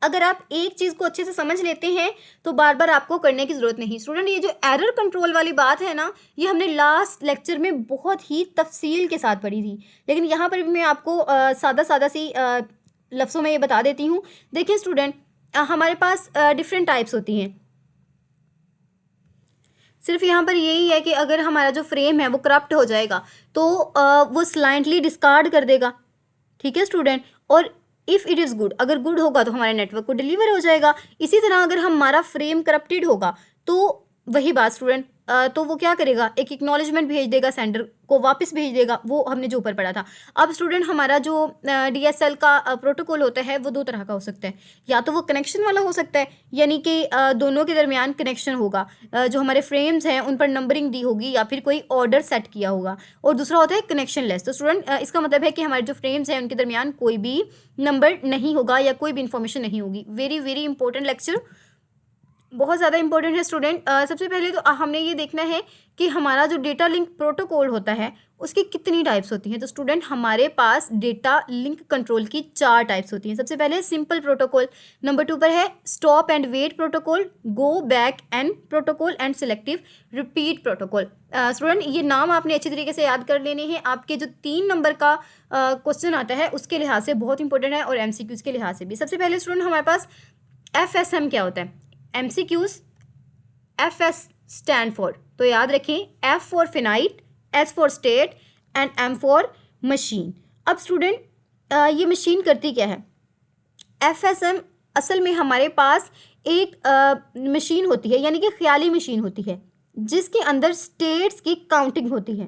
अगर आप एक चीज़ को अच्छे से समझ लेते हैं तो बार बार आपको करने की ज़रूरत नहीं। स्टूडेंट, ये जो एरर कंट्रोल वाली बात है ना, ये हमने लास्ट लेक्चर में बहुत ही तफसील के साथ पढ़ी थी, लेकिन यहाँ पर भी मैं आपको सादा सी लफ्ज़ों में ये बता देती हूँ। देखिए स्टूडेंट, हमारे पास डिफरेंट टाइप्स होती हैं। सिर्फ यहाँ पर यही है कि अगर हमारा जो फ्रेम है वो करप्ट हो जाएगा तो वो स्लाइंटली डिस्कार्ड कर देगा, ठीक है स्टूडेंट। और इफ़ इट इज़ गुड, अगर गुड होगा तो हमारे नेटवर्क को डिलीवर हो जाएगा। इसी तरह अगर हमारा फ्रेम करप्टेड होगा तो वही बात स्टूडेंट, तो वो क्या करेगा, एक एक्नॉलेजमेंट भेज देगा, सेंडर को वापस भेज देगा, वो हमने जो ऊपर पढ़ा था। अब स्टूडेंट, हमारा जो DSL का प्रोटोकॉल होता है वो दो तरह का हो सकता है। या तो वो कनेक्शन वाला हो सकता है, यानी कि दोनों के दरमियान कनेक्शन होगा, जो हमारे फ्रेम्स हैं उन पर नंबरिंग दी होगी या फिर कोई ऑर्डर सेट किया होगा। और दूसरा होता है कनेक्शन लेस। तो स्टूडेंट, इसका मतलब है कि हमारे जो फ्रेम्स हैं उनके दरमियान कोई भी नंबर नहीं होगा या कोई भी इंफॉर्मेशन नहीं होगी। वेरी वेरी इंपॉर्टेंट लेक्चर, बहुत ज़्यादा इंपॉर्टेंट है स्टूडेंट। सबसे पहले तो हमने ये देखना है कि हमारा जो डेटा लिंक प्रोटोकॉल होता है उसकी कितनी टाइप्स होती हैं। तो स्टूडेंट, हमारे पास डेटा लिंक कंट्रोल की 4 टाइप्स होती हैं। सबसे पहले सिंपल प्रोटोकॉल, नंबर 2 पर है stop and wait protocol, go back and protocol and selective repeat protocol. Student, ये नाम आपने अच्छी तरीके से याद कर लेने हैं। आपके जो 3 नंबर का क्वेश्चन आता है उसके लिहाज से बहुत इंपॉर्टेंट है और MCQs के लिहाज से भी। सबसे पहले स्टूडेंट, हमारे पास FSM क्या होता है। MCQs FS स्टैंड फॉर, तो याद रखें F for finite, S for state and M for machine. अब स्टूडेंट, ये मशीन करती क्या है। FSM असल में हमारे पास एक मशीन होती है, यानी कि ख्याली मशीन होती है जिसके अंदर स्टेट्स की काउंटिंग होती है।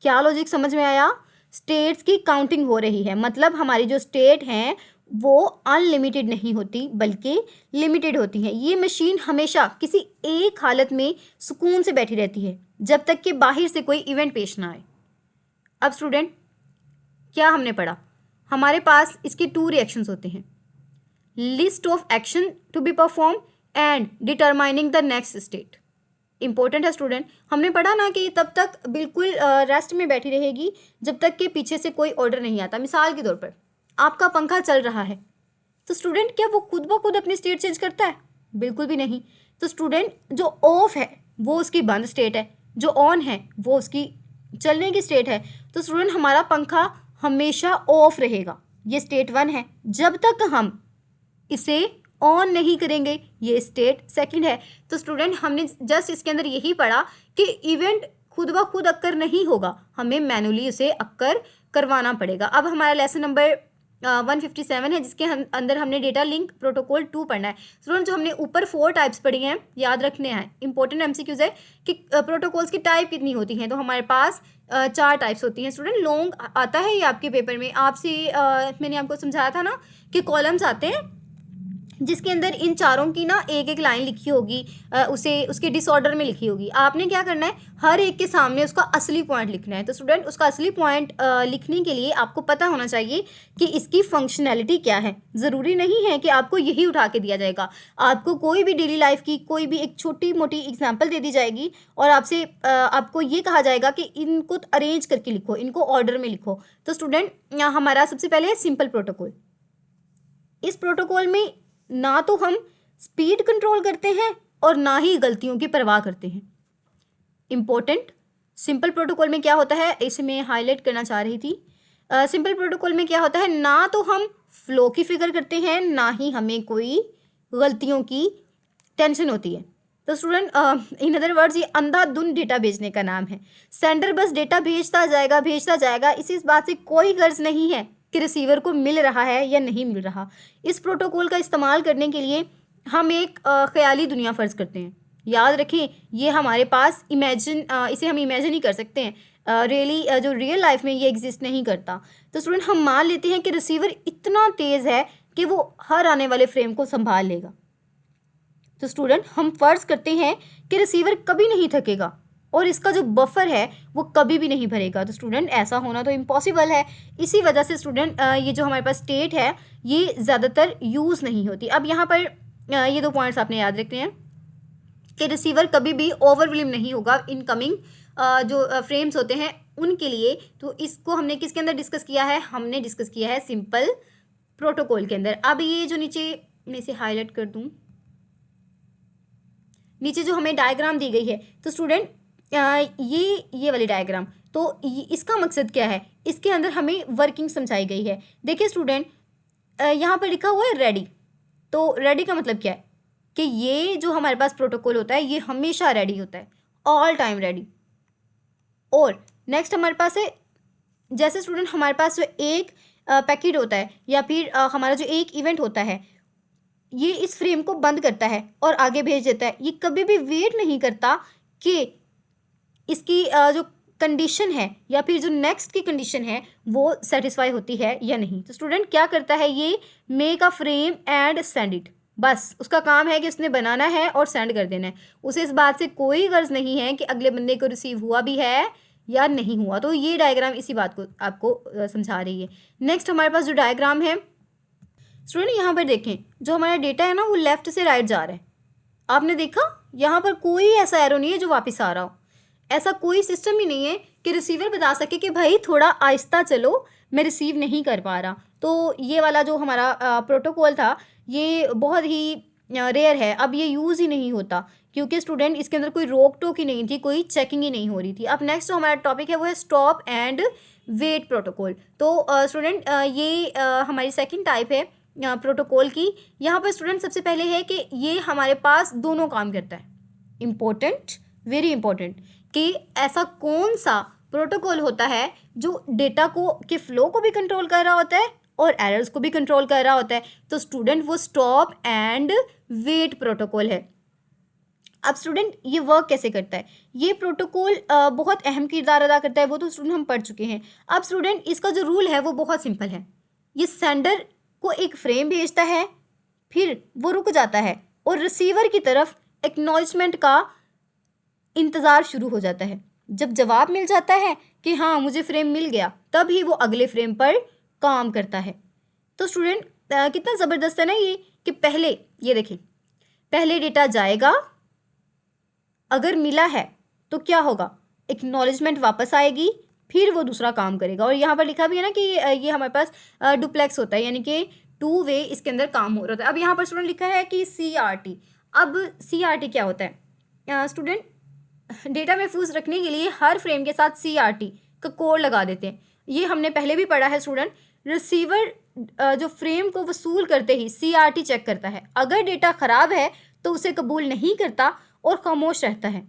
क्या लॉजिक समझ में आया। स्टेट्स की काउंटिंग हो रही है, मतलब हमारी जो स्टेट हैं वो अनलिमिटेड नहीं होती बल्कि लिमिटेड होती हैं। ये मशीन हमेशा किसी एक हालत में सुकून से बैठी रहती है जब तक कि बाहर से कोई इवेंट पेश ना आए। अब स्टूडेंट, क्या हमने पढ़ा, हमारे पास इसके 2 रिएक्शंस होते हैं, list of action to be perform and determining the next state. Important है स्टूडेंट, हमने पढ़ा ना कि तब तक बिल्कुल रेस्ट में बैठी रहेगी जब तक कि पीछे से कोई ऑर्डर नहीं आता। मिसाल के तौर पर आपका पंखा चल रहा है तो स्टूडेंट, क्या वो खुद ब खुद अपनी स्टेट चेंज करता है। बिल्कुल भी नहीं। तो स्टूडेंट, जो ऑफ है वो उसकी बंद स्टेट है, जो ऑन है वो उसकी चलने की स्टेट है। तो स्टूडेंट, हमारा पंखा हमेशा ऑफ रहेगा, ये स्टेट 1 है। जब तक हम इसे ऑन नहीं करेंगे ये स्टेट 2 है। तो स्टूडेंट, हमने जस्ट इसके अंदर यही पढ़ा कि इवेंट खुद ब खुद अक्कर नहीं होगा, हमें मैनुअली उसे अक्कर करवाना पड़ेगा। अब हमारा लेसन नंबर 157 है जिसके अंदर हमने डेटा लिंक प्रोटोकॉल 2 पढ़ना है। स्टूडेंट, जो हमने ऊपर 4 टाइप्स पढ़ी हैं याद रखने हैं, इंपॉर्टेंट MCQs है कि प्रोटोकॉल्स की टाइप कितनी होती हैं। तो हमारे पास 4 टाइप्स होती हैं। स्टूडेंट, लॉन्ग आता है ये आपके पेपर में, आपसे मैंने आपको समझाया था ना कि कॉलम्स आते हैं जिसके अंदर इन चारों की ना एक एक लाइन लिखी होगी, उसे उसके डिसऑर्डर में लिखी होगी। आपने क्या करना है, हर एक के सामने उसका असली पॉइंट लिखना है। तो स्टूडेंट, उसका असली पॉइंट लिखने के लिए आपको पता होना चाहिए कि इसकी फंक्शनैलिटी क्या है। ज़रूरी नहीं है कि आपको यही उठा के दिया जाएगा, आपको कोई भी डेली लाइफ की कोई भी एक छोटी मोटी एग्जाम्पल दे दी जाएगी और आपसे आपको ये कहा जाएगा कि इनको अरेंज करके लिखो, इनको ऑर्डर में लिखो। तो स्टूडेंट, हमारा सबसे पहले है सिंपल प्रोटोकॉल। इस प्रोटोकॉल में ना तो हम स्पीड कंट्रोल करते हैं और ना ही गलतियों की परवाह करते हैं। इंपॉर्टेंट, सिंपल प्रोटोकॉल में क्या होता है, इसे मैं हाईलाइट करना चाह रही थी। सिंपल प्रोटोकॉल में क्या होता है, ना तो हम फ्लो की फिक्र करते हैं ना ही हमें कोई गलतियों की टेंशन होती है। तो स्टूडेंट, इन अदर वर्ड्स ये अंधाधुंध डेटा भेजने का नाम है। सेंडर बस डेटा भेजता जाएगा, इसी इस बात से कोई गर्ज नहीं है कि रिसीवर को मिल रहा है या नहीं मिल रहा। इस प्रोटोकॉल का इस्तेमाल करने के लिए हम एक ख्याली दुनिया फ़र्ज़ करते हैं। याद रखें, ये हमारे पास इसे हम इमेजिन ही कर सकते हैं। रियली जो रियल लाइफ में ये एग्जिस्ट नहीं करता। तो स्टूडेंट हम मान लेते हैं कि रिसीवर इतना तेज़ है कि वो हर आने वाले फ्रेम को संभाल लेगा। तो स्टूडेंट हम फ़र्ज़ करते हैं कि रिसीवर कभी नहीं थकेगा और इसका जो बफर है वो कभी भी नहीं भरेगा। तो स्टूडेंट ऐसा होना तो इम्पॉसिबल है। इसी वजह से स्टूडेंट ये जो हमारे पास स्टेट है ये ज़्यादातर यूज़ नहीं होती। अब यहाँ पर ये 2 पॉइंट्स आपने याद रखने हैं कि रिसीवर कभी भी ओवरवेलम नहीं होगा इनकमिंग जो फ्रेम्स होते हैं उनके लिए। तो इसको हमने किसके अंदर डिस्कस किया है? हमने डिस्कस किया है सिंपल प्रोटोकॉल के अंदर। अब ये जो नीचे मैं इसे हाईलाइट कर दूँ, नीचे जो हमें डायग्राम दी गई है, तो स्टूडेंट ये वाली डायग्राम, तो इसका मकसद क्या है? इसके अंदर हमें वर्किंग समझाई गई है। देखिए स्टूडेंट, यहाँ पर लिखा हुआ है रेडी। तो रेडी का मतलब क्या है कि ये जो हमारे पास प्रोटोकॉल होता है ये हमेशा रेडी होता है, ऑल टाइम रेडी। और नेक्स्ट हमारे पास है, जैसे स्टूडेंट हमारे पास जो एक पैकेट होता है या फिर हमारा जो एक इवेंट होता है, ये इस फ्रेम को बंद करता है और आगे भेज देता है। ये कभी भी वेट नहीं करता कि इसकी जो कंडीशन है या फिर जो नेक्स्ट की कंडीशन है वो सेटिस्फाई होती है या नहीं। तो स्टूडेंट क्या करता है? ये make a frame and send it. बस उसका काम है कि उसने बनाना है और सेंड कर देना है। उसे इस बात से कोई गर्ज नहीं है कि अगले बंदे को रिसीव हुआ भी है या नहीं हुआ। तो ये डायग्राम इसी बात को आपको समझा रही है। नेक्स्ट हमारे पास जो डायग्राम है स्टूडेंट, यहाँ पर देखें, जो हमारा डेटा है ना वो लेफ्ट से राइट जा रहा है। आपने देखा यहाँ पर कोई ऐसा एरो नहीं है जो वापस आ रहा हो। ऐसा कोई सिस्टम ही नहीं है कि रिसीवर बता सके कि भाई थोड़ा आहिस्ता चलो, मैं रिसीव नहीं कर पा रहा। तो ये वाला जो हमारा प्रोटोकॉल था ये बहुत ही रेयर है। अब ये यूज़ ही नहीं होता क्योंकि स्टूडेंट इसके अंदर कोई रोक टोक ही नहीं थी, कोई चेकिंग ही नहीं हो रही थी। अब नेक्स्ट जो हमारा टॉपिक है वो है स्टॉप एंड वेट प्रोटोकॉल। तो स्टूडेंट ये हमारी सेकेंड टाइप है प्रोटोकॉल की। यहाँ पर स्टूडेंट सबसे पहले है कि ये हमारे पास दोनों काम करता है। इम्पोर्टेंट, वेरी इंपॉर्टेंट, कि ऐसा कौन सा प्रोटोकॉल होता है जो डेटा को के फ्लो को भी कंट्रोल कर रहा होता है और एरर्स को भी कंट्रोल कर रहा होता है। तो स्टूडेंट वो स्टॉप एंड वेट प्रोटोकॉल है। अब स्टूडेंट ये वर्क कैसे करता है? ये प्रोटोकॉल बहुत अहम किरदार अदा करता है, वो तो स्टूडेंट हम पढ़ चुके हैं। अब स्टूडेंट इसका जो रूल है वो बहुत सिंपल है। ये सेंडर को एक फ्रेम भेजता है, फिर वो रुक जाता है और रिसीवर की तरफ एक्नॉलेजमेंट का इंतज़ार शुरू हो जाता है। जब जवाब मिल जाता है कि हाँ मुझे फ्रेम मिल गया, तब ही वो अगले फ्रेम पर काम करता है। तो स्टूडेंट कितना ज़बरदस्त है ना ये, कि पहले ये देखें, पहले डेटा जाएगा, अगर मिला है तो क्या होगा? एक्नॉलेजमेंट वापस आएगी, फिर वो दूसरा काम करेगा। और यहाँ पर लिखा भी है ना कि ये हमारे पास डुप्लेक्स होता है, यानी कि 2 वे इसके अंदर काम हो रहा होता है। अब यहाँ पर स्टूडेंट लिखा है कि CRT। अब CRT क्या होता है? स्टूडेंट डेटा महफूज रखने के लिए हर फ्रेम के साथ CRT का कोड लगा देते हैं। ये हमने पहले भी पढ़ा है स्टूडेंट। रिसीवर जो फ्रेम को वसूल करते ही CRT चेक करता है। अगर डेटा ख़राब है तो उसे कबूल नहीं करता और खामोश रहता है।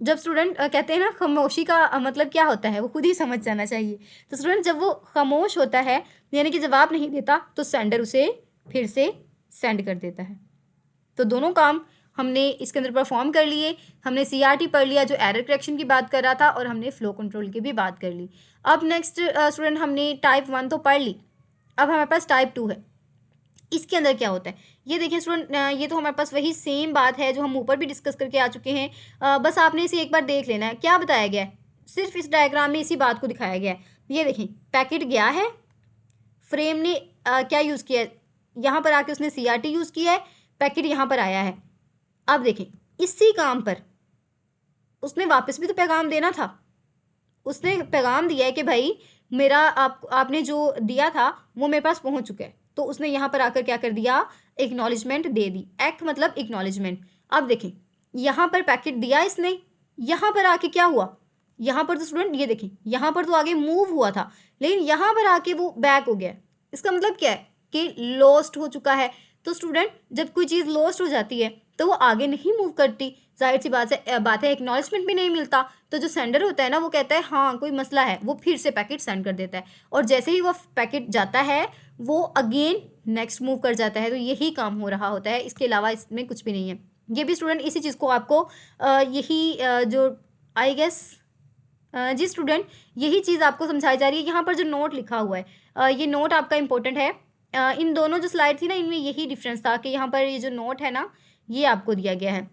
जब स्टूडेंट कहते हैं ना खामोशी का मतलब क्या होता है वो खुद ही समझ जाना चाहिए। तो स्टूडेंट जब वो खामोश होता है यानी कि जवाब नहीं देता, तो सेंडर उसे फिर से सेंड कर देता है। तो दोनों काम हमने इसके अंदर परफॉर्म कर लिए। हमने CRT पढ़ लिया जो एरर करेक्शन की बात कर रहा था, और हमने फ्लो कंट्रोल की भी बात कर ली। अब नेक्स्ट स्टूडेंट हमने टाइप 1 तो पढ़ ली। अब हमारे पास टाइप 2 है। इसके अंदर क्या होता है ये देखिए स्टूडेंट, ये तो हमारे पास वही सेम बात है जो हम ऊपर भी डिस्कस करके आ चुके हैं। बस आपने इसे एक बार देख लेना है। क्या बताया गया है? सिर्फ इस डायग्राम में इसी बात को दिखाया गया है। ये देखें, पैकेट गया है, फ्रेम ने क्या यूज़ किया है? यहाँ पर आके उसने CRT यूज़ किया है, पैकेट यहाँ पर आया है। अब देखें, इसी काम पर उसने वापस भी तो पैगाम देना था। उसने पैगाम दिया है कि भाई मेरा आपने जो दिया था वो मेरे पास पहुंच चुका है। तो उसने यहाँ पर आकर क्या कर दिया? एक्नॉलेजमेंट दे दी। एक्ट मतलब एक्नॉलेजमेंट। अब देखें, यहाँ पर पैकेट दिया इसने, यहाँ पर आके क्या हुआ? यहाँ पर तो स्टूडेंट ये देखें, यहाँ पर तो आगे मूव हुआ था, लेकिन यहाँ पर आके वो बैक हो गया। इसका मतलब क्या है? कि लॉस्ट हो चुका है। तो स्टूडेंट जब कोई चीज़ लॉस्ट हो जाती है तो वो आगे नहीं मूव करती, जाहिर सी बात है एक्नॉलेजमेंट भी नहीं मिलता। तो जो सेंडर होता है ना वो कहता है हाँ कोई मसला है, वो फिर से पैकेट सेंड कर देता है। और जैसे ही वो पैकेट जाता है वो अगेन नेक्स्ट मूव कर जाता है। तो यही काम हो रहा होता है, इसके अलावा इसमें कुछ भी नहीं है। ये भी स्टूडेंट इसी चीज़ को आपको जो आई गेस जी स्टूडेंट यही चीज़ आपको समझाई जा रही है। यहाँ पर जो नोट लिखा हुआ है ये नोट आपका इंपॉर्टेंट है। इन दोनों जो स्लाइड थी ना, इनमें यही डिफरेंस था कि यहाँ पर ये जो नोट है ना, ये आपको दिया गया है।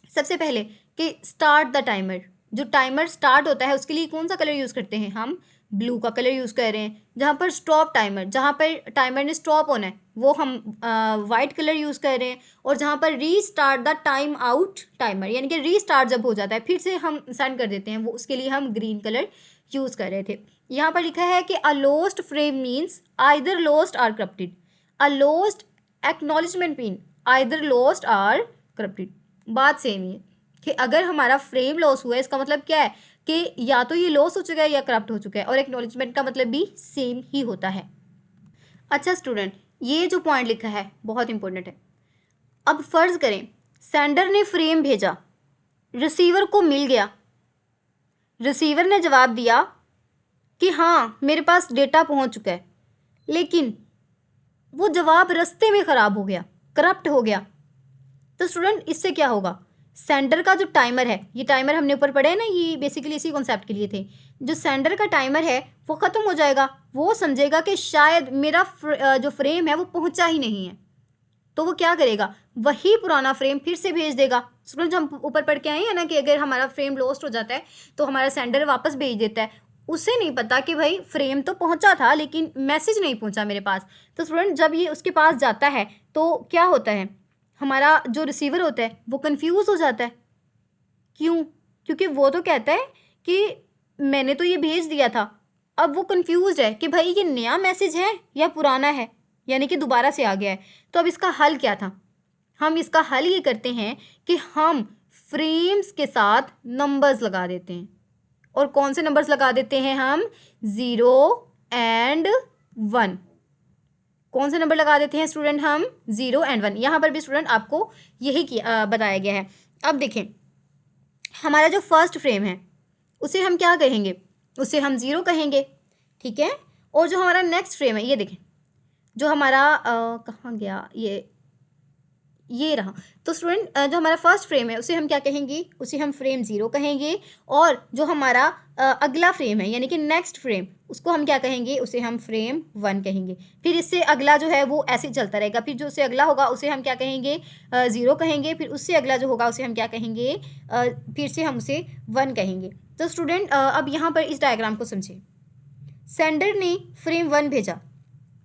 सबसे पहले कि स्टार्ट द टाइमर, जो टाइमर स्टार्ट होता है उसके लिए कौन सा कलर यूज़ करते हैं हम? ब्लू का कलर यूज़ कर रहे हैं। जहाँ पर स्टॉप टाइमर, जहाँ पर टाइमर ने स्टॉप होना है, वो हम वाइट कलर यूज़ कर रहे हैं। और जहाँ पर restart the time out timer, यानी कि रीस्टार्ट जब हो जाता है फिर से हम सेंड कर देते हैं, वो उसके लिए हम ग्रीन कलर यूज़ कर रहे थे। यहाँ पर लिखा है कि a lost frame means either lost or corrupted. A lost acknowledgement mean either lost or corrupted. बात सेम ही है कि अगर हमारा फ्रेम लॉस हुआ है, इसका मतलब क्या है कि या तो ये लॉस हो चुका है या करप्ट हो चुका है। और एक्नॉलेजमेंट का मतलब भी सेम ही होता है। अच्छा स्टूडेंट, ये जो पॉइंट लिखा है बहुत इंपॉर्टेंट है। अब फर्ज करें सेंडर ने फ्रेम भेजा, रिसीवर को मिल गया, रिसीवर ने जवाब दिया कि हाँ मेरे पास डेटा पहुंच चुका है, लेकिन वो जवाब रास्ते में ख़राब हो गया, करप्ट हो गया। तो स्टूडेंट इससे क्या होगा? सेंडर का जो टाइमर है, ये टाइमर हमने ऊपर पढ़े हैं ना, ये बेसिकली इसी कॉन्सेप्ट के लिए थे। जो सेंडर का टाइमर है वो ख़त्म हो जाएगा। वो समझेगा कि शायद मेरा जो फ्रेम है वो पहुंचा ही नहीं है। तो वो क्या करेगा? वही पुराना फ्रेम फिर से भेज देगा। स्टूडेंट हम ऊपर पढ़ के आए हैं ना कि अगर हमारा फ्रेम लॉस्ट हो जाता है तो हमारा सेंडर वापस भेज देता है। उसे नहीं पता कि भाई फ्रेम तो पहुंचा था लेकिन मैसेज नहीं पहुंचा मेरे पास। तो स्टूडेंट जब ये उसके पास जाता है तो क्या होता है? हमारा जो रिसीवर होता है वो कंफ्यूज हो जाता है। क्यों? क्योंकि वो तो कहता है कि मैंने तो ये भेज दिया था। अब वो कंफ्यूज है कि भाई ये नया मैसेज है या पुराना है, यानी कि दोबारा से आ गया है। तो अब इसका हल क्या था? हम इसका हल ये करते हैं कि हम फ्रेम्स के साथ नंबर्स लगा देते हैं। और कौन से नंबर्स लगा देते हैं हम? 0 एंड 1। कौन से नंबर लगा देते हैं स्टूडेंट हम? 0 एंड 1। यहाँ पर भी स्टूडेंट आपको यही बताया गया है। अब देखें हमारा जो फर्स्ट फ्रेम है उसे हम क्या कहेंगे? उसे हम 0 कहेंगे, ठीक है। और जो हमारा नेक्स्ट फ्रेम है, ये देखें जो हमारा कहाँ गया, ये रहा। तो स्टूडेंट जो हमारा फर्स्ट फ्रेम है उसे हम क्या कहेंगे? उसे हम फ्रेम 0 कहेंगे। और जो हमारा अगला फ्रेम है यानी कि नेक्स्ट फ्रेम, उसको हम क्या कहेंगे? उसे हम फ्रेम 1 कहेंगे। फिर इससे अगला जो है वो ऐसे ही चलता रहेगा। फिर जो उससे अगला होगा उसे हम क्या कहेंगे? 0 कहेंगे। फिर उससे अगला जो होगा उसे हम क्या कहेंगे? फिर से हम उसे 1 कहेंगे। तो स्टूडेंट अब यहाँ पर इस डायग्राम को समझें। सेंडर ने फ्रेम 1 भेजा,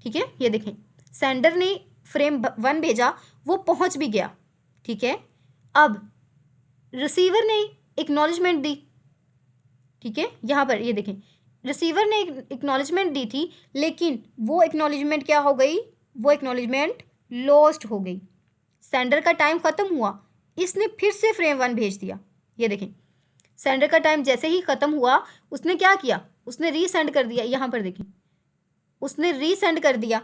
ठीक है, ये देखें सेंडर ने फ्रेम 1 भेजा, वो पहुंच भी गया, ठीक है। अब रिसीवर ने एक्नॉलेजमेंट दी, ठीक है, यहाँ पर ये देखें रिसीवर ने एक्नॉलेजमेंट दी थी, लेकिन वो एक्नॉलेजमेंट क्या हो गई? वो एक्नॉलेजमेंट लॉस्ट हो गई। सेंडर का टाइम ख़त्म हुआ, इसने फिर से फ्रेम 1 भेज दिया। ये देखें सेंडर का टाइम जैसे ही ख़त्म हुआ उसने क्या किया? उसने रीसेंड कर दिया। यहाँ पर देखें उसने रीसेंड कर दिया,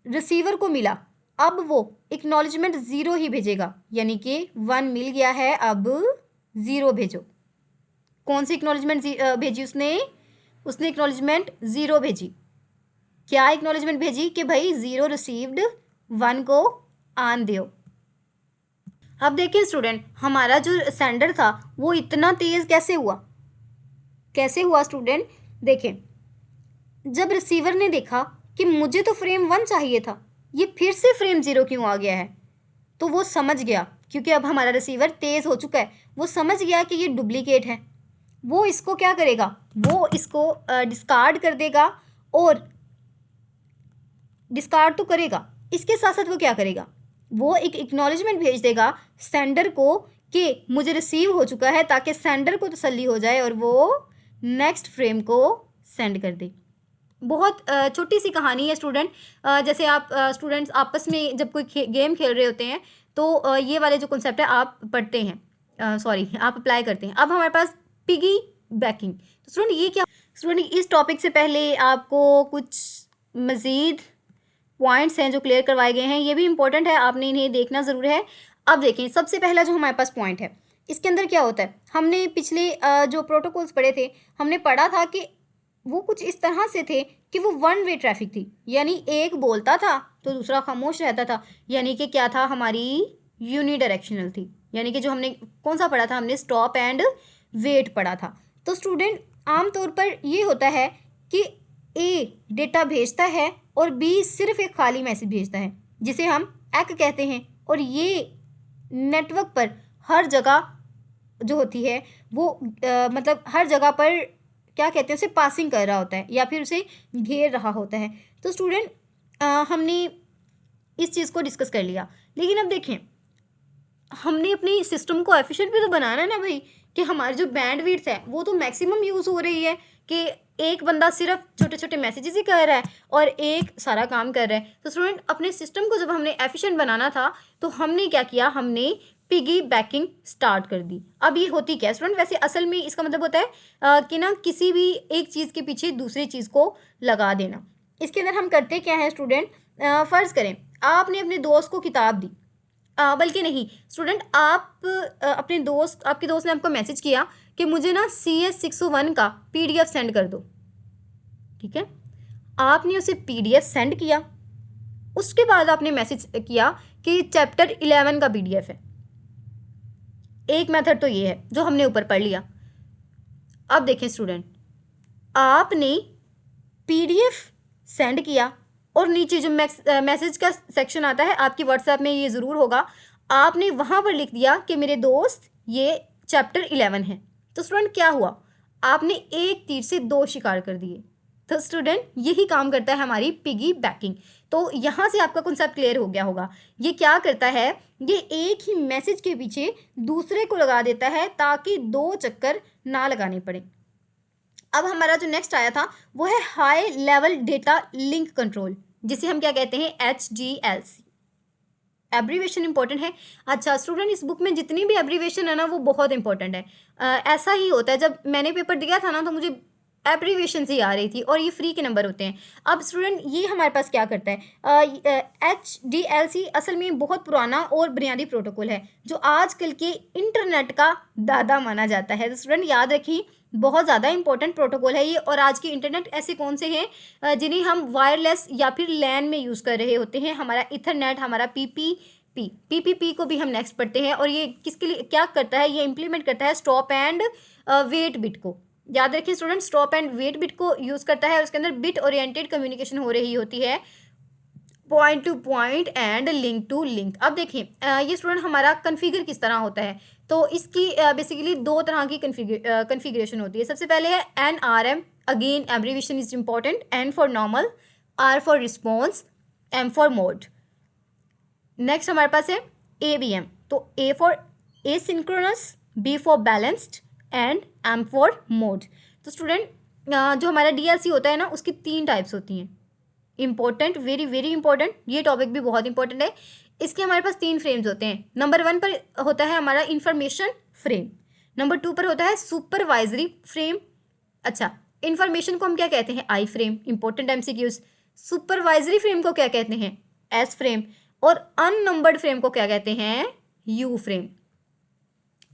रिसीवर को मिला। अब वो एक्नॉलेजमेंट 0 ही भेजेगा, यानी कि 1 मिल गया है, अब 0 भेजो। कौन सी एक्नॉलेजमेंट भेजी उसने? उसने एक्नॉलेजमेंट 0 भेजी। क्या एक्नॉलेजमेंट भेजी? कि भाई 0 रिसीव्ड, 1 को आन दो। अब देखिए स्टूडेंट हमारा जो सेंडर था वो इतना तेज़ कैसे हुआ? कैसे हुआ स्टूडेंट? देखें जब रिसीवर ने देखा कि मुझे तो फ्रेम 1 चाहिए था, ये फिर से फ्रेम 0 क्यों आ गया है, तो वो समझ गया, क्योंकि अब हमारा रिसीवर तेज़ हो चुका है, वो समझ गया कि ये डुप्लीकेट है। वो इसको क्या करेगा? वो इसको डिस्कार्ड कर देगा। और डिस्कार्ड तो करेगा, इसके साथ साथ वो क्या करेगा? वो एक एक्नॉलेजमेंट भेज देगा सेंडर को कि मुझे रिसीव हो चुका है, ताकि सेंडर को तसल्ली हो जाए और वो नेक्स्ट फ्रेम को सेंड कर दे। बहुत छोटी सी कहानी है स्टूडेंट। जैसे आप स्टूडेंट्स आपस में जब कोई गेम खेल रहे होते हैं तो ये वाले जो कॉन्सेप्ट है आप पढ़ते हैं, आप अप्लाई करते हैं। अब हमारे पास पिगी बैकिंग। तो स्टूडेंट ये क्या? स्टूडेंट इस टॉपिक से पहले आपको कुछ मज़ीद पॉइंट्स हैं जो क्लियर करवाए गए हैं, ये भी इंपॉर्टेंट है, आपने इन्हें देखना ज़रूर है। अब देखें सबसे पहला जो हमारे पास पॉइंट है, इसके अंदर क्या होता है? हमने पिछले जो प्रोटोकॉल्स पढ़े थे, हमने पढ़ा था कि वो कुछ इस तरह से थे कि वो वन वे ट्रैफिक थी, यानी एक बोलता था तो दूसरा खामोश रहता था, यानी कि क्या था, हमारी यूनिडायरेक्शनल थी। यानी कि जो हमने कौन सा पढ़ा था, हमने स्टॉप एंड वेट पढ़ा था। तो स्टूडेंट आमतौर पर ये होता है कि ए डेटा भेजता है और बी सिर्फ एक खाली मैसेज भेजता है जिसे हम एक कहते हैं, और ये नेटवर्क पर हर जगह जो होती है वो मतलब हर जगह पर क्या कहते हैं, उसे पासिंग कर रहा होता है या फिर उसे घेर रहा होता है। तो स्टूडेंट हमने इस चीज़ को डिस्कस कर लिया, लेकिन अब देखें हमने अपनी सिस्टम को एफिशिएंट भी तो बनाना है ना भाई, कि हमारी जो बैंडविड्थ है वो तो मैक्सिमम यूज़ हो रही है, कि एक बंदा सिर्फ छोटे छोटे मैसेजेस ही कर रहा है और एक सारा काम कर रहा है। तो स्टूडेंट अपने सिस्टम को जब हमने एफिशिएंट बनाना था तो हमने क्या किया, हमने पिगी बैकिंग स्टार्ट कर दी। अब ये होती क्या है स्टूडेंट, वैसे असल में इसका मतलब होता है कि ना किसी भी एक चीज़ के पीछे दूसरी चीज़ को लगा देना। इसके अंदर हम करते क्या है स्टूडेंट, फ़र्ज़ करें आपने अपने दोस्त को किताब दी, बल्कि नहीं स्टूडेंट, आप अपने दोस्त, आपके दोस्त ने आपको मैसेज किया कि मुझे ना CS601 का PDF सेंड कर दो, ठीक है। आपने उसे PDF सेंड किया, उसके बाद आपने मैसेज किया कि चैप्टर 11 का PDF है। एक मेथड तो ये है जो हमने ऊपर पढ़ लिया। अब देखें स्टूडेंट, आपने PDF सेंड किया और नीचे जो मैसेज का सेक्शन आता है आपकी व्हाट्सएप में, ये ज़रूर होगा, आपने वहाँ पर लिख दिया कि मेरे दोस्त ये चैप्टर 11 है। तो स्टूडेंट क्या हुआ, आपने एक तीर से दो शिकार कर दिए। तो स्टूडेंट यही काम करता है हमारी पिगी बैकिंग। तो यहाँ से आपका कॉन्सेप्ट क्लियर हो गया होगा। ये क्या करता है, ये एक ही मैसेज के पीछे दूसरे को लगा देता है ताकि दो चक्कर ना लगाने पड़े। अब हमारा जो नेक्स्ट आया था वो है high level data link control, जिसे हम क्या कहते हैं, HDLC। एब्रीवेशन इंपॉर्टेंट है। अच्छा स्टूडेंट, इस बुक में जितनी भी एब्रीवेशन है ना वो बहुत इंपॉर्टेंट है। ऐसा ही होता है, जब मैंने पेपर दिया था ना तो मुझे एब्रीवेशन से आ रही थी, और ये फ्री के नंबर होते हैं। अब स्टूडेंट ये हमारे पास क्या करता है, HDLC असल में बहुत पुराना और बुनियादी प्रोटोकॉल है जो आजकल के इंटरनेट का दादा माना जाता है। तो स्टूडेंट याद रखिए, बहुत ज़्यादा इंपॉर्टेंट प्रोटोकॉल है ये। और आज के इंटरनेट ऐसे कौन से हैं जिन्हें हम वायरलेस या फिर लैन में यूज़ कर रहे होते हैं, हमारा इथरनेट, हमारा PPP को भी हम नेक्स्ट पढ़ते हैं। और ये किसके लिए क्या करता है, ये इम्प्लीमेंट करता है स्टॉप एंड वेट बिट को। याद रखिए student, stop and wait bit को यूज़ करता है, उसके अंदर बिट ओरिएंटेड कम्युनिकेशन हो रही होती है, point to point and link to link. अब देखें ये स्टूडेंट हमारा कन्फिगर किस तरह होता है, तो इसकी बेसिकली दो तरह की कन्फिगरेशन होती है। सबसे पहले है NRM, again abbreviation is important, N for normal, R for response, M for mode. Next हमारे पास है ABM, तो A for asynchronous, B for balanced and M for mode. तो स्टूडेंट जो हमारा DLC होता है ना उसकी 3 टाइप्स होती हैं। इंपॉर्टेंट, वेरी वेरी इंपॉर्टेंट, ये टॉपिक भी बहुत इंपॉर्टेंट है। इसके हमारे पास 3 फ्रेम्स होते हैं। नंबर 1 पर होता है हमारा इंफॉर्मेशन फ्रेम, नंबर 2 पर होता है सुपरवाइजरी फ्रेम। अच्छा, इंफॉर्मेशन को हम क्या कहते हैं, I frame, important MCQs। Supervisory frame को क्या कहते हैं, S फ्रेम, और अननंबर्ड फ्रेम को क्या कहते हैं, U फ्रेम।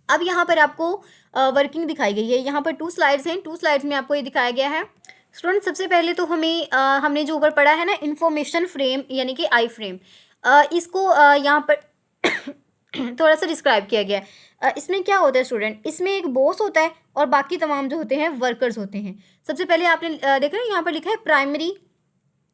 अब यहाँ पर आपको वर्किंग दिखाई गई है। यहाँ पर 2 स्लाइड्स हैं, 2 स्लाइड्स में आपको ये दिखाया गया है। स्टूडेंट सबसे पहले तो हमें हमने जो ऊपर पढ़ा है ना इंफॉर्मेशन फ्रेम यानी कि I फ्रेम, इसको यहाँ पर थोड़ा सा डिस्क्राइब किया गया है। इसमें क्या होता है स्टूडेंट, इसमें एक बॉस होता है और बाकी तमाम जो होते हैं वर्कर्स होते हैं। सबसे पहले आपने देखा ना यहाँ पर लिखा है प्राइमरी,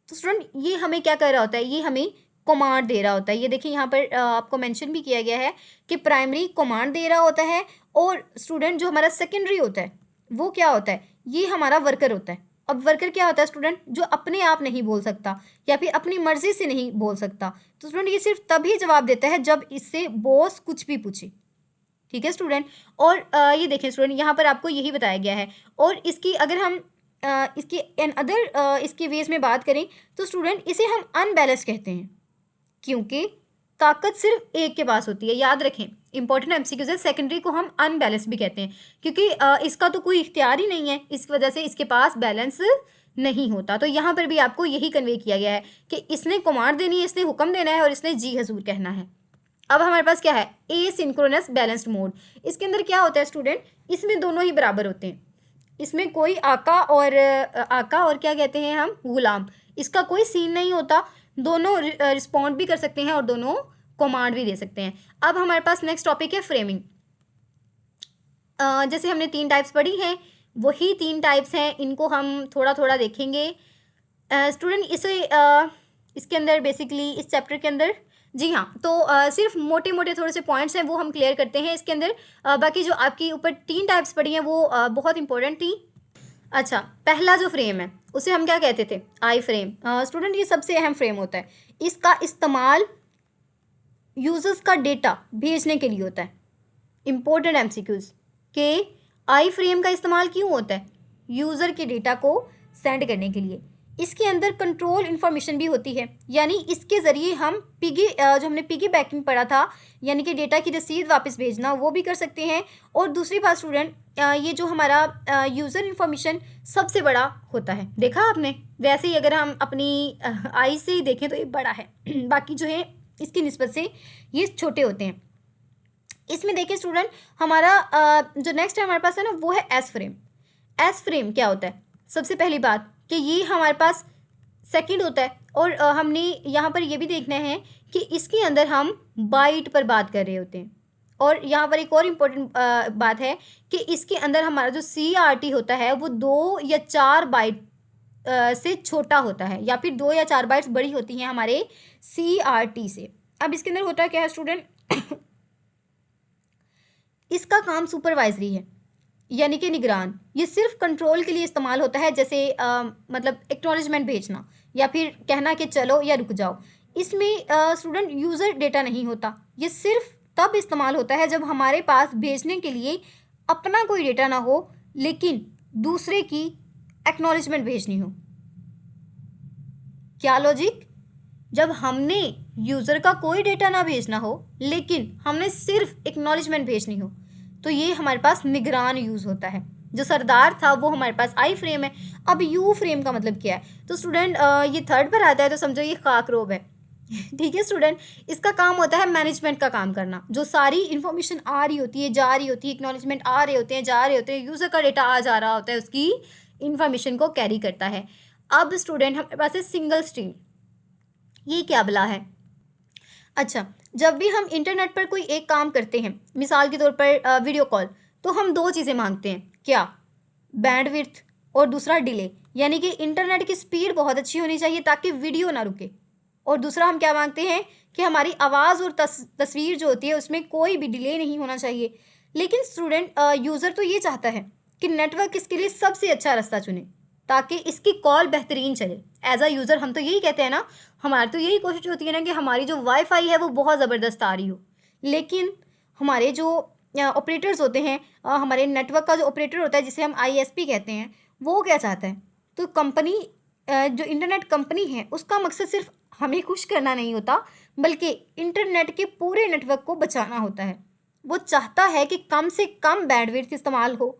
तो स्टूडेंट ये हमें क्या कर रहा होता है, ये हमें कमांड दे रहा होता है। ये देखिए यहाँ पर आपको मेंशन भी किया गया है कि प्राइमरी कमांड दे रहा होता है, और स्टूडेंट जो हमारा सेकेंडरी होता है वो क्या होता है, ये हमारा वर्कर होता है। अब वर्कर क्या होता है स्टूडेंट, जो अपने आप नहीं बोल सकता या फिर अपनी मर्जी से नहीं बोल सकता। तो स्टूडेंट ये सिर्फ तभी जवाब देता है जब इससे बॉस कुछ भी पूछे, ठीक है स्टूडेंट। और ये देखें स्टूडेंट यहाँ पर आपको यही बताया गया है। और इसकी अगर हम इसकी इसके वेज में बात करें तो स्टूडेंट इसे हम अनबैलेंस कहते हैं, क्योंकि ताकत सिर्फ एक के पास होती है। याद रखें, इंपॉर्टेंट MCQs है। सेकेंडरी को हम अनबैलेंस भी कहते हैं क्योंकि इसका तो कोई इख्तियार ही नहीं है, इस वजह से इसके पास बैलेंस नहीं होता। तो यहाँ पर भी आपको यही कन्वे किया गया है कि इसने कमांड देनी है, इसने हुक्म देना है और इसने जी हजूर कहना है। अब हमारे पास क्या है, एसिंक्रोनस बैलेंस्ड मोड। इसके अंदर क्या होता है स्टूडेंट, इसमें दोनों ही बराबर होते हैं। इसमें कोई आका और क्या कहते हैं हम, गुलाम, इसका कोई सीन नहीं होता। दोनों रिस्पॉन्ड भी कर सकते हैं और दोनों कमांड भी दे सकते हैं। अब हमारे पास नेक्स्ट टॉपिक है फ्रेमिंग। जैसे हमने 3 टाइप्स पढ़ी हैं, वही 3 टाइप्स हैं, इनको हम थोड़ा थोड़ा देखेंगे। स्टूडेंट इसके अंदर बेसिकली इस चैप्टर के अंदर, जी हाँ, तो सिर्फ मोटे मोटे थोड़े से पॉइंट्स हैं वो हम क्लियर करते हैं इसके अंदर। बाकी जो आपकी ऊपर 3 टाइप्स पढ़ी हैं वो बहुत इंपॉर्टेंट थी। अच्छा, पहला जो फ्रेम है उसे हम क्या कहते थे, आई फ्रेम। स्टूडेंट ये सबसे अहम फ्रेम होता है, इसका इस्तेमाल यूजर्स का डेटा भेजने के लिए होता है। इम्पोर्टेंट एमसीक्यूज के आई फ्रेम का इस्तेमाल क्यों होता है, यूज़र के डेटा को सेंड करने के लिए। इसके अंदर कंट्रोल इन्फॉर्मेशन भी होती है, यानी इसके ज़रिए हम जो हमने पिगी बैकिंग पढ़ा था, यानी कि डेटा की रसीद वापस भेजना, वो भी कर सकते हैं। और दूसरी बात स्टूडेंट, ये जो हमारा यूज़र इन्फॉर्मेशन सबसे बड़ा होता है, देखा आपने। वैसे ही अगर हम अपनी आई से ही देखें तो ये बड़ा है बाकी जो है इसकी निस्बत से ये छोटे होते हैं। इसमें देखिए स्टूडेंट, हमारा जो नेक्स्ट है हमारे पास है ना, वो है एस फ्रेम। एस फ्रेम क्या होता है, सबसे पहली बात कि ये हमारे पास सेकंड होता है, और हमने यहाँ पर ये भी देखना है कि इसके अंदर हम बाइट पर बात कर रहे होते हैं। और यहाँ पर एक और इम्पोर्टेंट बात है कि इसके अंदर हमारा जो CRT होता है वो 2 या 4 बाइट से छोटा होता है, या फिर 2 या 4 बाइट्स बड़ी होती हैं हमारे CRT से। अब इसके अंदर होता क्या है स्टूडेंट इसका काम सुपरवाइजरी है, यानी कि निगरान। ये सिर्फ कंट्रोल के लिए इस्तेमाल होता है, जैसे मतलब एक्नॉलेजमेंट भेजना या फिर कहना कि चलो या रुक जाओ। इसमें स्टूडेंट यूज़र डेटा नहीं होता, ये सिर्फ तब इस्तेमाल होता है जब हमारे पास भेजने के लिए अपना कोई डेटा ना हो, लेकिन दूसरे की एक्नॉलेजमेंट भेजनी हो। क्या लॉजिक, जब हमने यूज़र का कोई डेटा ना भेजना हो लेकिन हमने सिर्फ एक्नॉलेजमेंट भेजनी हो, तो ये हमारे पास निगरान यूज़ होता है। जो सरदार था वो हमारे पास आई फ्रेम है। अब यू फ्रेम का मतलब क्या है, तो स्टूडेंट ये थर्ड पर आता है, तो समझो ये खाकरोब है ठीक है स्टूडेंट। इसका काम होता है मैनेजमेंट का काम करना, जो सारी इन्फॉर्मेशन आ रही होती है, जा रही होती है, एक्नॉलेजमेंट आ रहे होते हैं, जा रहे होते हैं, यूज़र का डेटा आ जा रहा होता है, उसकी इन्फॉर्मेशन को कैरी करता है। अब स्टूडेंट हमारे पास है सिंगल स्ट्रीम। ये क्या बला है, अच्छा, जब भी हम इंटरनेट पर कोई एक काम करते हैं, मिसाल के तौर पर वीडियो कॉल, तो हम 2 चीज़ें मांगते हैं, क्या, बैंडविड्थ और दूसरा डिले, यानी कि इंटरनेट की स्पीड बहुत अच्छी होनी चाहिए ताकि वीडियो ना रुके। और दूसरा हम क्या मांगते हैं कि हमारी आवाज़ और तस्वीर जो होती है उसमें कोई भी डिले नहीं होना चाहिए। लेकिन स्टूडेंट यूज़र तो ये चाहता है कि नेटवर्क इसके लिए सबसे अच्छा रास्ता चुने ताकि इसकी कॉल बेहतरीन चले। एज अ यूज़र हम तो यही कहते हैं ना, हमारी तो यही कोशिश होती है ना कि हमारी जो वाईफाई है वो बहुत ज़बरदस्त आ रही हो। लेकिन हमारे जो ऑपरेटर्स होते हैं, हमारे नेटवर्क का जो ऑपरेटर होता है जिसे हम ISP कहते हैं, वो क्या चाहता है, तो कंपनी जो इंटरनेट कंपनी है उसका मकसद सिर्फ हमें खुश करना नहीं होता, बल्कि इंटरनेट के पूरे नेटवर्क को बचाना होता है। वो चाहता है कि कम से कम बैंडविड्थ इस्तेमाल हो,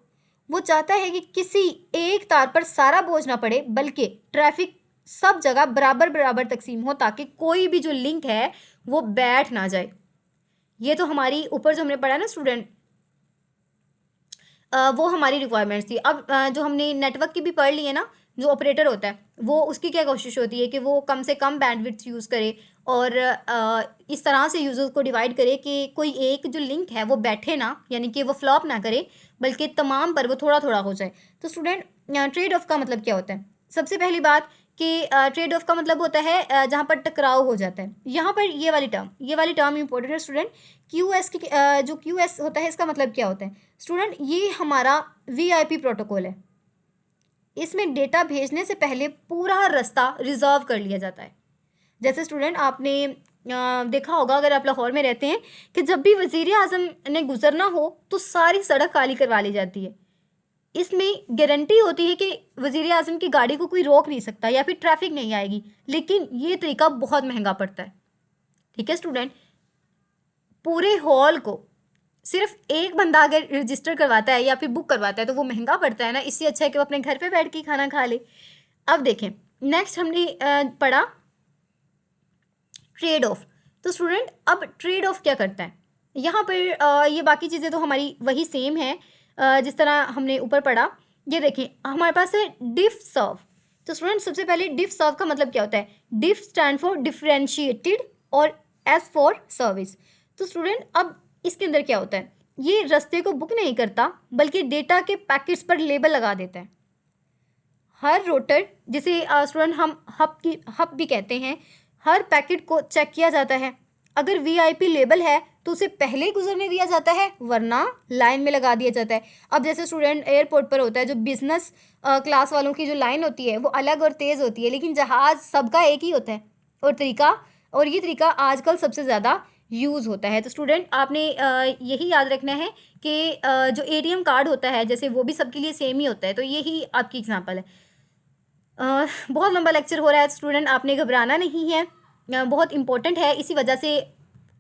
वो चाहता है कि किसी एक तार पर सारा बोझ ना पड़े, बल्कि ट्रैफिक सब जगह बराबर बराबर तकसीम हो ताकि कोई भी जो लिंक है वो बैठ ना जाए। ये तो हमारी ऊपर जो हमने पढ़ा ना स्टूडेंट, वो हमारी रिक्वायरमेंट्स थी। अब जो हमने नेटवर्क की भी पढ़ ली है ना, जो ऑपरेटर होता है वो उसकी क्या कोशिश होती है कि वो कम से कम बैंडविड्थ यूज़ करे और इस तरह से यूज़र्स को डिवाइड करे कि कोई एक जो लिंक है वो बैठे ना, यानी कि वो फ्लॉप ना करे, बल्कि तमाम पर वो थोड़ा थोड़ा हो जाए। तो स्टूडेंट ट्रेड ऑफ का मतलब क्या होता है, सबसे पहली बात कि ट्रेड ऑफ का मतलब होता है जहाँ पर टकराव हो जाता है। यहाँ पर ये वाली टर्म इंपॉर्टेंट है स्टूडेंट। QS की जो QS होता है इसका मतलब क्या होता है स्टूडेंट, ये हमारा VIP प्रोटोकॉल है। इसमें डेटा भेजने से पहले पूरा रास्ता रिजर्व कर लिया जाता है। जैसे स्टूडेंट आपने देखा होगा, अगर आप लाहौर में रहते हैं, कि जब भी वज़ीर आज़म ने गुजरना हो तो सारी सड़क खाली करवा ली जाती है। इसमें गारंटी होती है कि वज़ीर आज़म की गाड़ी को कोई रोक नहीं सकता या फिर ट्रैफिक नहीं आएगी, लेकिन ये तरीका बहुत महंगा पड़ता है। ठीक है स्टूडेंट, पूरे हॉल को सिर्फ एक बंदा अगर रजिस्टर करवाता है या फिर बुक करवाता है तो वो महंगा पड़ता है ना, इससे अच्छा है कि वो अपने घर पे बैठ के खाना खा ले। अब देखें, नेक्स्ट हमने पढ़ा ट्रेड ऑफ। तो स्टूडेंट अब ट्रेड ऑफ क्या करता है, यहाँ पर ये बाकी चीज़ें तो हमारी वही सेम है जिस तरह हमने ऊपर पढ़ा ये देखिए हमारे पास है डिफ सर्व। तो स्टूडेंट सबसे पहले डिफ सर्व का मतलब क्या होता है? डिफ स्टैंड फॉर डिफरेंशिएटेड और एस फॉर सर्विस। तो स्टूडेंट अब इसके अंदर क्या होता है? ये रास्ते को बुक नहीं करता बल्कि डेटा के पैकेट्स पर लेबल लगा देता है। हर रोटर, जिसे स्टूडेंट हम हब भी कहते हैं, हर पैकेट को चेक किया जाता है। अगर वीआईपी लेबल है तो उसे पहले ही गुजरने दिया जाता है, वरना लाइन में लगा दिया जाता है। अब जैसे स्टूडेंट एयरपोर्ट पर होता है, जो बिजनेस क्लास वालों की जो लाइन होती है वो अलग और तेज़ होती है, लेकिन जहाज़ सबका एक ही होता है और ये तरीका आजकल सबसे ज़्यादा यूज़ होता है। तो स्टूडेंट आपने यही याद रखना है कि जो एटीएम कार्ड होता है जैसे वो भी सबके लिए सेम ही होता है। तो यही आपकी एग्जांपल है। बहुत लंबा लेक्चर हो रहा है स्टूडेंट, आपने घबराना नहीं है, बहुत इंपॉर्टेंट है, इसी वजह से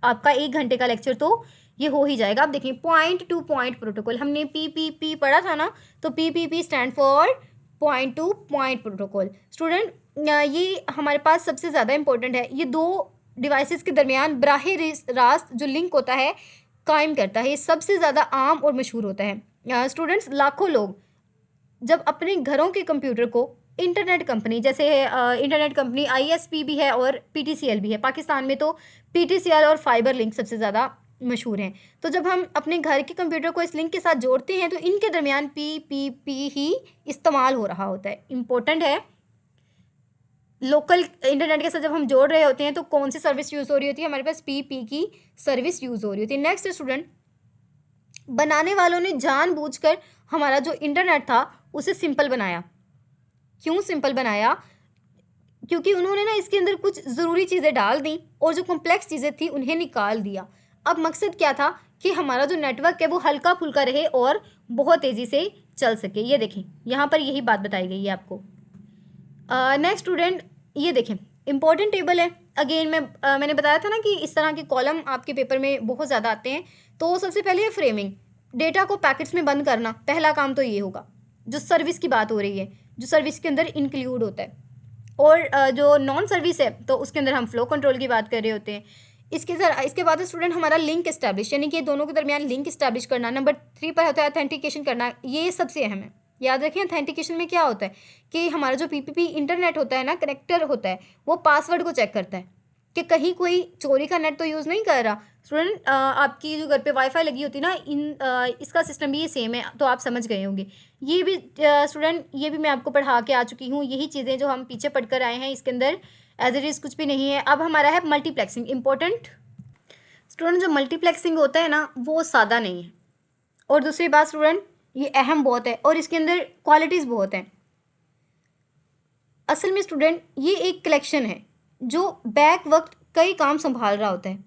आपका 1 घंटे का लेक्चर तो ये हो ही जाएगा। अब देखिए पॉइंट टू पॉइंट प्रोटोकॉल, हमने पी पढ़ा था ना, तो P stand for point to point protocol. Student ये हमारे पास सबसे ज़्यादा इंपॉर्टेंट है, ये दो डिवाइसेस के दरमियान बराह रास्त जो लिंक होता है कायम करता है। ये सबसे ज़्यादा आम और मशहूर होता है। स्टूडेंट्स लाखों लोग जब अपने घरों के कंप्यूटर को इंटरनेट कंपनी, जैसे इंटरनेट कंपनी आईएसपी भी है और पीटीसीएल भी है, पाकिस्तान में तो पीटीसीएल और फाइबर लिंक सबसे ज़्यादा मशहूर हैं। तो जब हम अपने घर के कंप्यूटर को इस लिंक के साथ जोड़ते हैं तो इनके दरमियान पी ही इस्तेमाल हो रहा होता है। इम्पोर्टेंट है, लोकल इंटरनेट के साथ जब हम जोड़ रहे होते हैं तो कौन सी सर्विस यूज़ हो रही होती है? हमारे पास पी की सर्विस यूज़ हो रही होती है। नेक्स्ट स्टूडेंट, बनाने वालों ने जानबूझकर हमारा जो इंटरनेट था उसे सिंपल बनाया। क्यों सिंपल बनाया? क्योंकि उन्होंने ना इसके अंदर कुछ ज़रूरी चीज़ें डाल दी और जो कॉम्प्लेक्स चीज़ें थी उन्हें निकाल दिया। अब मकसद क्या था कि हमारा जो नेटवर्क है वो हल्का फुल्का रहे और बहुत तेज़ी से चल सके। ये देखें यहाँ पर यही बात बताई गई है आपको। नेक्स्ट स्टूडेंट, ये देखें इंपॉर्टेंट टेबल है। अगेन मैंने बताया था ना कि इस तरह के कॉलम आपके पेपर में बहुत ज़्यादा आते हैं। तो सबसे पहले है फ्रेमिंग, डेटा को पैकेट्स में बंद करना, पहला काम तो ये होगा। जो सर्विस की बात हो रही है, जो सर्विस के अंदर इंक्लूड होता है, और जो नॉन सर्विस है तो उसके अंदर हम फ्लो कंट्रोल की बात कर रहे होते हैं। इसके बाद स्टूडेंट हमारा लिंक इस्टेब्लिश, यानी कि दोनों के दरमियान लिंक इस्टेब्लिश करना। नंबर 3 पर होता है ऑथेंटिकेशन करना। ये सबसे अहम है, याद रखें। ऑथेंटिकेशन में क्या होता है कि हमारा जो पीपीपी इंटरनेट होता है ना, कनेक्टर होता है, वो पासवर्ड को चेक करता है कि कहीं कोई चोरी का नेट तो यूज़ नहीं कर रहा। स्टूडेंट आपकी जो घर पे वाईफाई लगी होती है ना, इसका सिस्टम भी ये सेम है, तो आप समझ गए होंगे। ये भी स्टूडेंट ये भी मैं आपको पढ़ा के आ चुकी हूँ। यही चीज़ें जो हम पीछे पढ़ कर आए हैं, इसके अंदर एज इट इज़ कुछ भी नहीं है। अब हमारा है मल्टीप्लेक्सिंग, इंपॉर्टेंट। स्टूडेंट जो मल्टीप्लेक्सिंग होता है ना वो सादा नहीं है। और दूसरी बात स्टूडेंट, ये अहम बहुत है और इसके अंदर क्वालिटीज़ बहुत हैं। असल में स्टूडेंट ये एक कलेक्शन है जो बैक वक्त कई काम संभाल रहा होता है।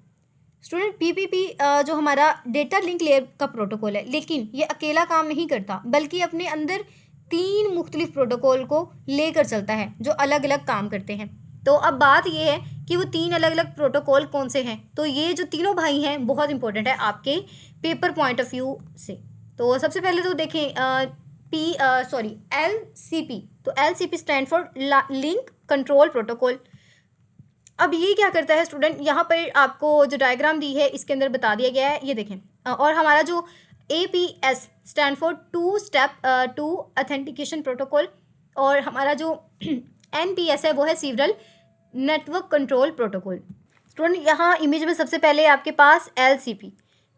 स्टूडेंट पीपीपी जो हमारा डेटा लिंक लेयर का प्रोटोकॉल है, लेकिन ये अकेला काम नहीं करता बल्कि अपने अंदर 3 मुख्तलिफ प्रोटोकॉल को लेकर चलता है जो अलग अलग काम करते हैं। तो अब बात ये है कि वो 3 अलग अलग प्रोटोकॉल कौन से हैं। तो ये जो तीनों भाई हैं बहुत इंपॉर्टेंट है आपके पेपर पॉइंट ऑफ व्यू से। तो सबसे पहले तो देखें LCP। तो LCP stand for link control protocol. अब ये क्या करता है स्टूडेंट, यहाँ पर आपको जो डायग्राम दी है इसके अंदर बता दिया गया है, ये देखें। और हमारा जो APS stand for 2 step 2 authentication protocol, और हमारा जो NPS है वो है several network control protocol. Student यहाँ इमेज में सबसे पहले आपके पास LCP।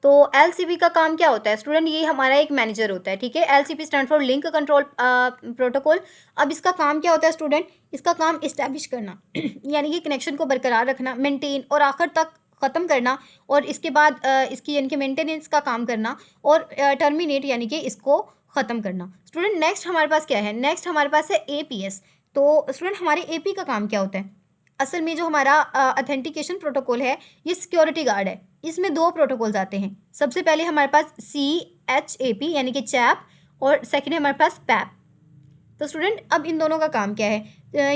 तो LCP का काम क्या होता है स्टूडेंट? ये हमारा एक मैनेजर होता है, ठीक है। LCP stand for link control protocol. अब इसका काम क्या होता है स्टूडेंट? इसका काम इस्टेब्लिश करना यानी कि कनेक्शन को बरकरार रखना, मेंटेन और आखिर तक ख़त्म करना, और इसके बाद इसकी यानी कि मेंटेनेंस का काम करना, और टर्मिनेट यानी कि इसको ख़त्म करना। स्टूडेंट नेक्स्ट हमारे पास क्या है? नेक्स्ट हमारे पास है APS। तो स्टूडेंट हमारे AP का काम क्या होता है? असल में जो हमारा ऑथेंटिकेशन प्रोटोकॉल है ये सिक्योरिटी गार्ड है। इसमें 2 प्रोटोकॉल्स आते हैं। सबसे पहले हमारे पास CHAP यानी कि चैप, और सेकंड है हमारे पास पैप। तो स्टूडेंट अब इन दोनों का काम क्या है?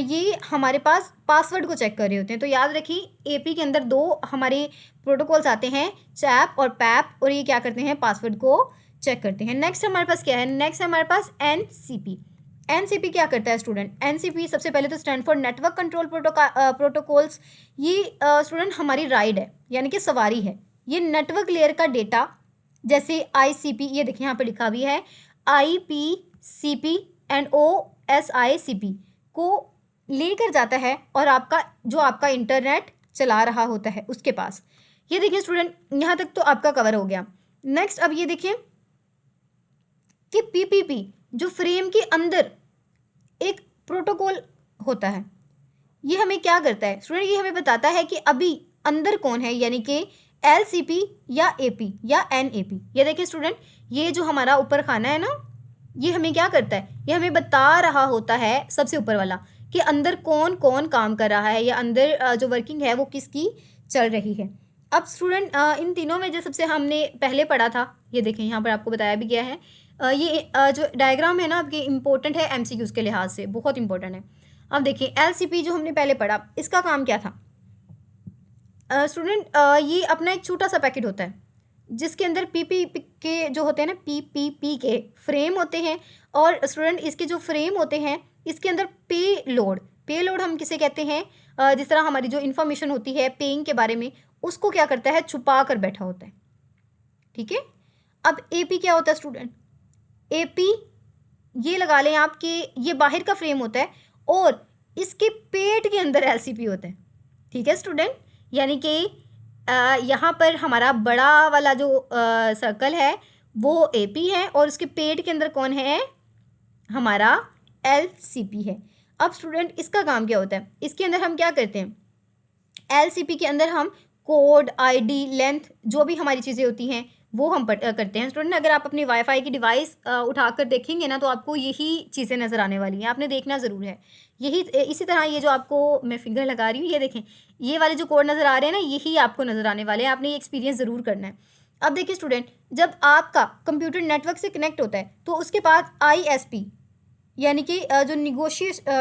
ये हमारे पास पासवर्ड को चेक कर रहे होते हैं। तो याद रखिए AP के अंदर 2 हमारे प्रोटोकॉल्स आते हैं, चैप और पैप, और ये क्या करते हैं? पासवर्ड को चेक करते हैं। नेक्स्ट हमारे पास क्या है? नेक्स्ट हमारे पास NCP। NCP क्या करता है स्टूडेंट? NCP सबसे पहले तो stand for network control protocols. ये स्टूडेंट हमारी राइड है यानी कि सवारी है। ये नेटवर्क लेयर का डेटा, जैसे ICP, ये देखिए यहाँ पे लिखा भी है IP CP एंड OSICP को लेकर जाता है और आपका इंटरनेट चला रहा होता है उसके पास। ये देखिए स्टूडेंट, यहाँ तक तो आपका कवर हो गया। नेक्स्ट अब ये देखिए कि PPP जो फ्रेम के अंदर एक प्रोटोकॉल होता है, ये हमें क्या करता है स्टूडेंट, ये हमें बताता है कि अभी अंदर कौन है, यानी कि LCP या AP या NAP। ये देखिए स्टूडेंट, ये जो हमारा ऊपर खाना है ना, ये हमें क्या करता है, ये हमें बता रहा होता है सबसे ऊपर वाला कि अंदर कौन कौन काम कर रहा है या अंदर जो वर्किंग है वो किसकी चल रही है। अब स्टूडेंट इन तीनों में जो सबसे हमने पहले पढ़ा था, ये देखें यहाँ पर आपको बताया भी गया है। ये जो डायग्राम है ना आपके इम्पोर्टेंट है MCQs के लिहाज से, बहुत इंपॉर्टेंट है। अब देखिए LCP जो हमने पहले पढ़ा, इसका काम क्या था स्टूडेंट, ये अपना एक छोटा सा पैकेट होता है जिसके अंदर PPP के जो होते हैं ना, PPP के फ्रेम होते हैं। और स्टूडेंट इसके जो फ्रेम होते हैं इसके अंदर पेलोड हम किसे कहते हैं, जिस तरह हमारी जो इन्फॉर्मेशन होती है पेइंग के बारे में, उसको क्या करता है, छुपा कर बैठा होता है। ठीक है। अब AP क्या होता है स्टूडेंट, AP ये लगा लें आप कि ये बाहर का फ्रेम होता है और इसके पेट के अंदर LCP होता है। ठीक है स्टूडेंट, यानी कि यहाँ पर हमारा बड़ा वाला जो सर्कल है वो AP है और उसके पेट के अंदर कौन है, हमारा LCP है। अब स्टूडेंट इसका काम क्या होता है, इसके अंदर हम क्या करते हैं, LCP के अंदर हम कोड, ID, लेंथ, जो भी हमारी चीज़ें होती हैं वो हम करते हैं। स्टूडेंट अगर आप अपनी वाईफाई की डिवाइस उठाकर देखेंगे ना तो आपको यही चीज़ें नज़र आने वाली हैं, आपने देखना ज़रूर है। यही इसी तरह ये जो आपको मैं फिंगर लगा रही हूँ, ये देखें, ये वाले जो कोड नज़र आ रहे हैं ना, यही आपको नज़र आने वाले हैं। आपने ये एक्सपीरियंस ज़रूर करना है। अब देखिए स्टूडेंट, जब आपका कंप्यूटर नेटवर्क से कनेक्ट होता है तो उसके पास ISP यानी कि जो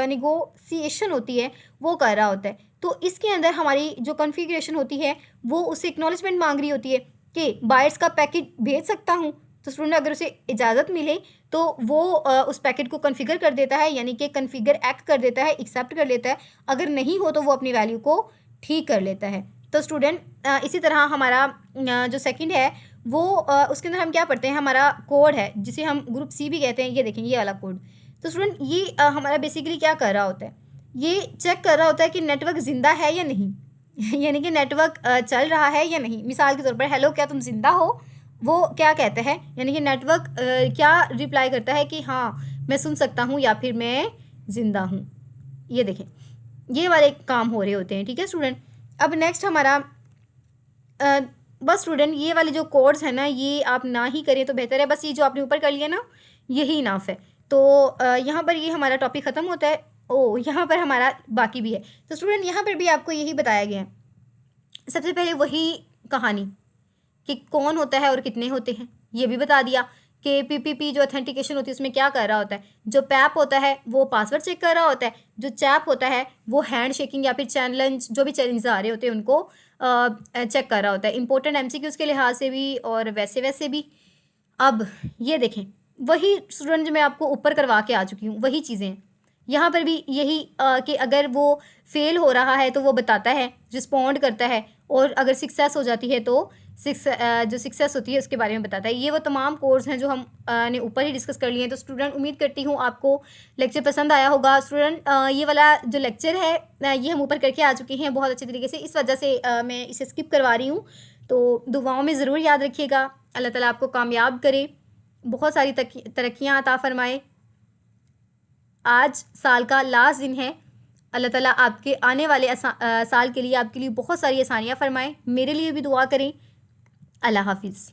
निगोशिएशन होती है वो कर रहा होता है। तो इसके अंदर हमारी जो कॉन्फ़िगरेशन होती है वो उससे एक्नॉलेजमेंट मांग रही होती है कि बाइट्स का पैकेट भेज सकता हूँ। तो स्टूडेंट अगर उसे इजाज़त मिले तो वो उस पैकेट को कॉन्फ़िगर कर देता है, यानी कि कॉन्फ़िगर एक्ट कर देता है, एक्सेप्ट कर लेता है। अगर नहीं हो तो वो अपनी वैल्यू को ठीक कर लेता है। तो स्टूडेंट इसी तरह हमारा जो सेकंड है वो उसके अंदर हम क्या पढ़ते हैं, हमारा कोड है जिसे हम ग्रुप C भी कहते हैं। ये देखें, ये वाला कोड। तो स्टूडेंट ये हमारा बेसिकली क्या कर रहा होता है, ये चेक कर रहा होता है कि नेटवर्क ज़िंदा है या नहीं यानी कि नेटवर्क चल रहा है या नहीं। मिसाल के तौर पर हेलो क्या तुम ज़िंदा हो, वो क्या कहता है, यानी कि नेटवर्क क्या रिप्लाई करता है कि हाँ मैं सुन सकता हूँ या फिर मैं ज़िंदा हूँ। ये देखें, ये वाले काम हो रहे होते हैं। ठीक है स्टूडेंट। अब नेक्स्ट हमारा बस स्टूडेंट ये वाले जो कोड्स हैं ना, ये आप ना ही करें तो बेहतर है। बस ये जो आपने ऊपर कर लिया ना, यही इनफ है। तो यहाँ पर ये हमारा टॉपिक ख़त्म होता है। यहाँ पर हमारा बाकी भी है। तो स्टूडेंट यहाँ पर भी आपको यही बताया गया है। सबसे पहले वही कहानी कि कौन होता है और कितने होते हैं, ये भी बता दिया कि PPP जो ऑथेंटिकेशन होती है उसमें क्या कर रहा होता है। जो पैप होता है वो पासवर्ड चेक कर रहा होता है, जो चैप होता है वो हैंड शेकिंग या फिर चैलेंज, जो भी चैलेंज आ रहे होते हैं उनको चेक कर रहा होता है, इंपॉर्टेंट MCQs के लिहाज से भी और वैसे भी। अब ये देखें, वही स्टूडेंट जो मैं आपको ऊपर करवा के आ चुकी हूँ वही चीज़ें यहाँ पर भी यही कि अगर वो फेल हो रहा है तो वो बताता है, रिस्पॉन्ड करता है, और अगर सक्सेस हो जाती है तो जो सक्सेस होती है उसके बारे में बताता है। ये वो तमाम कोर्स हैं जो हम ने ऊपर ही डिस्कस कर लिए हैं। तो स्टूडेंट उम्मीद करती हूँ आपको लेक्चर पसंद आया होगा। स्टूडेंट ये वाला जो लेक्चर है ये हम ऊपर करके आ चुके हैं बहुत अच्छे तरीके से, इस वजह से मैं इसे स्किप करवा रही हूँ। तो दुआओं में ज़रूर याद रखिएगा। अल्लाह ताला आपको कामयाब करे, बहुत सारी तरक्कियाँ अता फ़रमाए। आज साल का लास्ट दिन है। अल्लाह ताला आपके आने वाले साल के लिए आपके लिए बहुत सारी आसानियाँ फ़रमाए। मेरे लिए भी दुआ करें। अल्लाह हाफिज़।